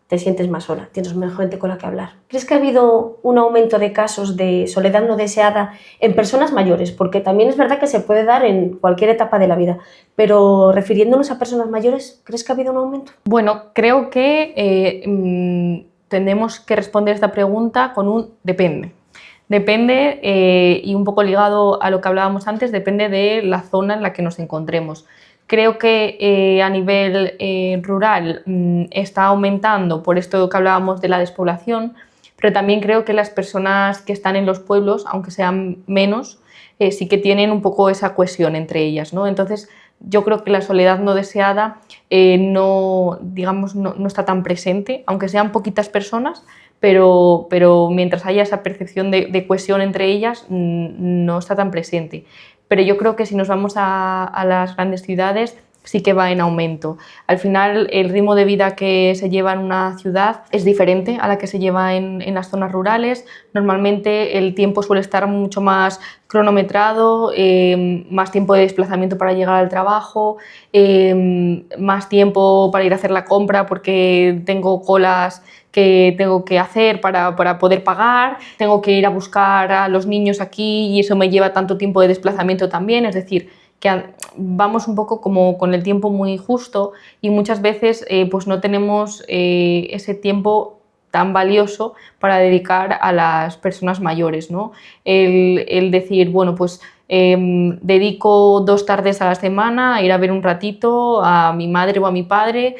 te sientes más sola, tienes menos gente con la que hablar. ¿Crees que ha habido un aumento de casos de soledad no deseada en personas mayores? Porque también es verdad que se puede dar en cualquier etapa de la vida, pero refiriéndonos a personas mayores, ¿crees que ha habido un aumento? Bueno, creo que tenemos que responder esta pregunta con un depende. Depende, y un poco ligado a lo que hablábamos antes, depende de la zona en la que nos encontremos. Creo que a nivel rural está aumentando por esto que hablábamos de la despoblación, pero también creo que las personas que están en los pueblos, aunque sean menos, sí que tienen un poco esa cohesión entre ellas, ¿no? Entonces, yo creo que la soledad no deseada no está tan presente, aunque sean poquitas personas, pero mientras haya esa percepción de cohesión entre ellas, no está tan presente. Pero yo creo que si nos vamos a las grandes ciudades, sí que va en aumento. Al final, el ritmo de vida que se lleva en una ciudad es diferente a la que se lleva en las zonas rurales. Normalmente el tiempo suele estar mucho más cronometrado, más tiempo de desplazamiento para llegar al trabajo, más tiempo para ir a hacer la compra porque tengo colas que tengo que hacer para poder pagar, tengo que ir a buscar a los niños aquí y eso me lleva tanto tiempo de desplazamiento también, es decir, que vamos un poco como con el tiempo muy justo y muchas veces pues no tenemos ese tiempo tan valioso para dedicar a las personas mayores, ¿no? El decir, bueno, pues dedico 2 tardes a la semana a ir a ver un ratito a mi madre o a mi padre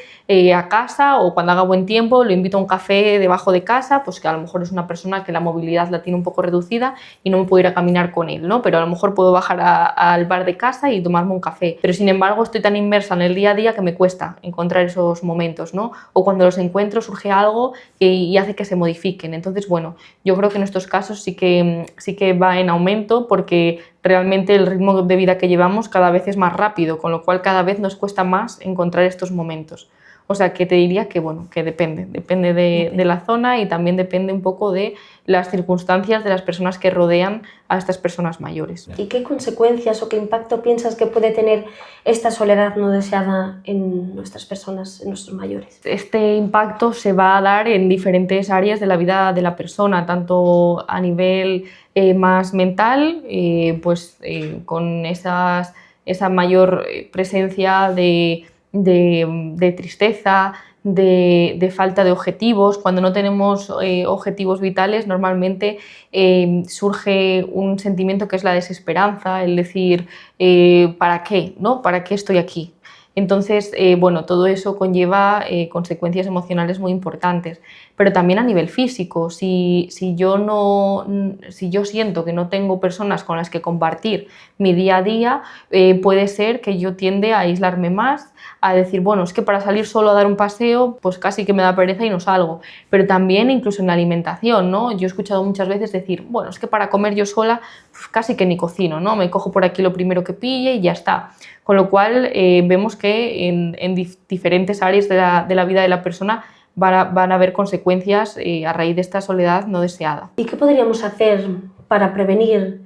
a casa, o cuando haga buen tiempo lo invito a un café debajo de casa, pues que a lo mejor es una persona que la movilidad la tiene un poco reducida y no me puedo ir a caminar con él, ¿no? Pero a lo mejor puedo bajar al bar de casa y tomarme un café. Pero sin embargo estoy tan inmersa en el día a día que me cuesta encontrar esos momentos, ¿no? O cuando los encuentro surge algo y hace que se modifiquen. Entonces, bueno, yo creo que en estos casos sí que va en aumento porque realmente el ritmo de vida que llevamos cada vez es más rápido, con lo cual cada vez nos cuesta más encontrar estos momentos. O sea, que te diría que, bueno, que depende de la zona y también depende un poco de las circunstancias de las personas que rodean a estas personas mayores. ¿Y qué consecuencias o qué impacto piensas que puede tener esta soledad no deseada en nuestras personas, en nuestros mayores? Este impacto se va a dar en diferentes áreas de la vida de la persona, tanto a nivel más mental, con esa mayor presencia de tristeza, de falta de objetivos. Cuando no tenemos objetivos vitales, normalmente surge un sentimiento que es la desesperanza, el decir, ¿para qué? ¿No? ¿Para qué estoy aquí? Entonces, bueno, todo eso conlleva consecuencias emocionales muy importantes, pero también a nivel físico. Si yo siento que no tengo personas con las que compartir mi día a día, puede ser que yo tiende a aislarme más, a decir, bueno, es que para salir solo a dar un paseo, pues casi que me da pereza y no salgo. Pero también incluso en la alimentación, ¿no? Yo he escuchado muchas veces decir, bueno, es que para comer yo sola pues casi que ni cocino, ¿no? Me cojo por aquí lo primero que pille y ya está. Con lo cual vemos que en diferentes áreas de la vida de la persona van a haber consecuencias a raíz de esta soledad no deseada. ¿Y qué podríamos hacer para prevenir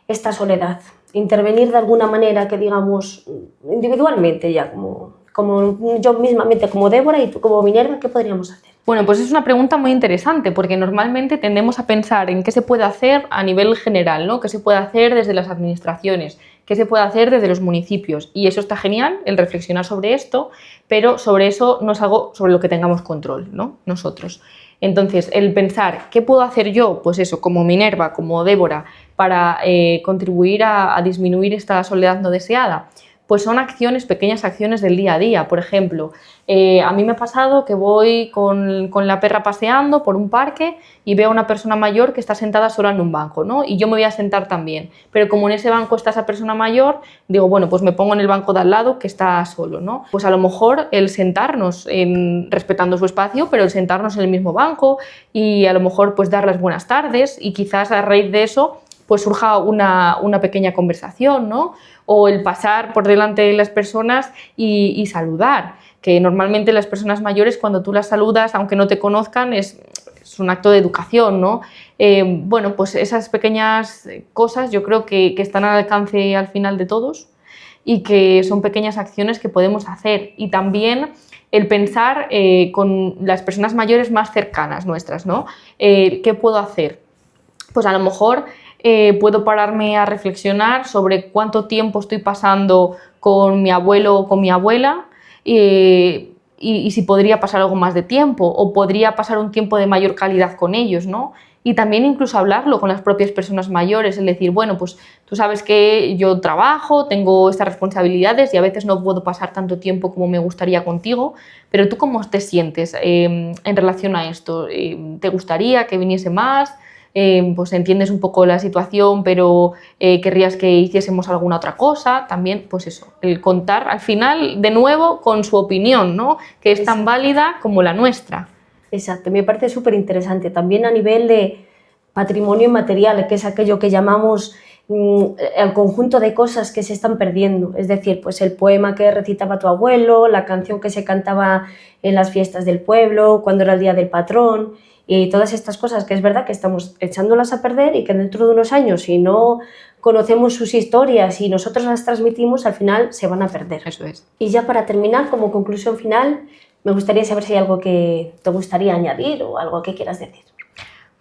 esta soledad? Intervenir de alguna manera que digamos individualmente ya, como yo mismamente, como Débora y tú como Minerva, ¿qué podríamos hacer? Bueno, pues es una pregunta muy interesante porque normalmente tendemos a pensar en qué se puede hacer a nivel general, ¿no? ¿Qué se puede hacer desde las administraciones? ¿Qué se puede hacer desde los municipios? Y eso está genial, el reflexionar sobre esto, pero sobre eso no es algo sobre lo que tengamos control, ¿no? Nosotros. Entonces, el pensar, ¿qué puedo hacer yo? Pues eso, como Minerva, como Débora, para contribuir a disminuir esta soledad no deseada. Pues son acciones, pequeñas acciones del día a día. Por ejemplo, a mí me ha pasado que voy con la perra paseando por un parque y veo a una persona mayor que está sentada sola en un banco, ¿no? Y yo me voy a sentar también. Pero como en ese banco está esa persona mayor, digo, bueno, pues me pongo en el banco de al lado que está solo, ¿no? Pues a lo mejor el sentarnos, respetando su espacio, pero el sentarnos en el mismo banco y a lo mejor pues dar las buenas tardes y quizás a raíz de eso pues surja una pequeña conversación, ¿no? O el pasar por delante de las personas y saludar, que normalmente las personas mayores cuando tú las saludas, aunque no te conozcan, es un acto de educación, ¿no? Bueno, pues esas pequeñas cosas yo creo que están al alcance al final de todos y que son pequeñas acciones que podemos hacer. Y también el pensar con las personas mayores más cercanas nuestras, ¿no? ¿Qué puedo hacer? Pues a lo mejor puedo pararme a reflexionar sobre cuánto tiempo estoy pasando con mi abuelo o con mi abuela y si podría pasar algo más de tiempo o podría pasar un tiempo de mayor calidad con ellos, ¿no? Y también incluso hablarlo con las propias personas mayores, es decir, bueno, pues tú sabes que yo trabajo, tengo estas responsabilidades y a veces no puedo pasar tanto tiempo como me gustaría contigo, pero ¿tú cómo te sientes en relación a esto? ¿Te gustaría que viniese más? Pues entiendes un poco la situación, pero querrías que hiciésemos alguna otra cosa. También, pues eso, el contar al final, de nuevo, con su opinión, ¿no? Que es tan válida como la nuestra. Exacto, me parece súper interesante. También a nivel de patrimonio inmaterial, que es aquello que llamamos el conjunto de cosas que se están perdiendo. Es decir, pues el poema que recitaba tu abuelo, la canción que se cantaba en las fiestas del pueblo, cuando era el día del patrón, y todas estas cosas que es verdad que estamos echándolas a perder y que dentro de unos años, si no conocemos sus historias y nosotros las transmitimos, al final se van a perder. Eso es. Y ya para terminar, como conclusión final, me gustaría saber si hay algo que te gustaría añadir o algo que quieras decir.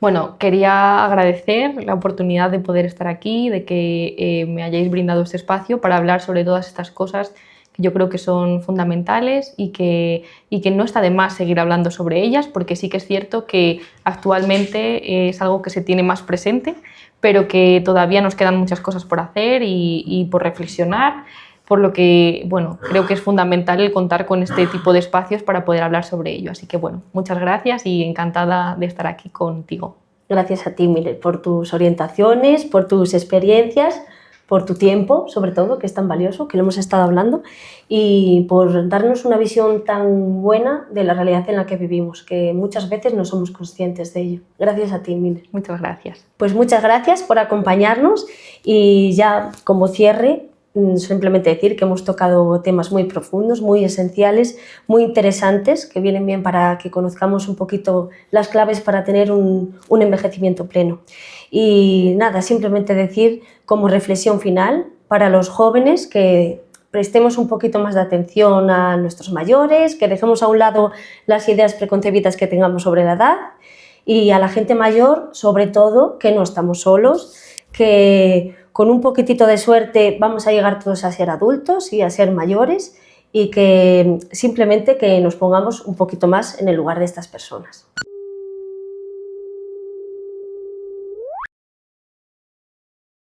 Bueno, quería agradecer la oportunidad de poder estar aquí, de que me hayáis brindado este espacio para hablar sobre todas estas cosas que yo creo que son fundamentales y que no está de más seguir hablando sobre ellas, porque sí que es cierto que actualmente es algo que se tiene más presente, pero que todavía nos quedan muchas cosas por hacer y por reflexionar, por lo que, bueno, creo que es fundamental el contar con este tipo de espacios para poder hablar sobre ello. Así que, bueno, muchas gracias y encantada de estar aquí contigo. Gracias a ti, Mire, por tus orientaciones, por tus experiencias, por tu tiempo, sobre todo, que es tan valioso, que lo hemos estado hablando, y por darnos una visión tan buena de la realidad en la que vivimos, que muchas veces no somos conscientes de ello. Gracias a ti, Mire. Muchas gracias. Pues muchas gracias por acompañarnos y ya como cierre, simplemente decir que hemos tocado temas muy profundos, muy esenciales, muy interesantes, que vienen bien para que conozcamos un poquito las claves para tener un envejecimiento pleno. Y nada, simplemente decir como reflexión final para los jóvenes que prestemos un poquito más de atención a nuestros mayores, que dejemos a un lado las ideas preconcebidas que tengamos sobre la edad y a la gente mayor, sobre todo, que no estamos solos, que con un poquitito de suerte vamos a llegar todos a ser adultos y a ser mayores y que simplemente que nos pongamos un poquito más en el lugar de estas personas.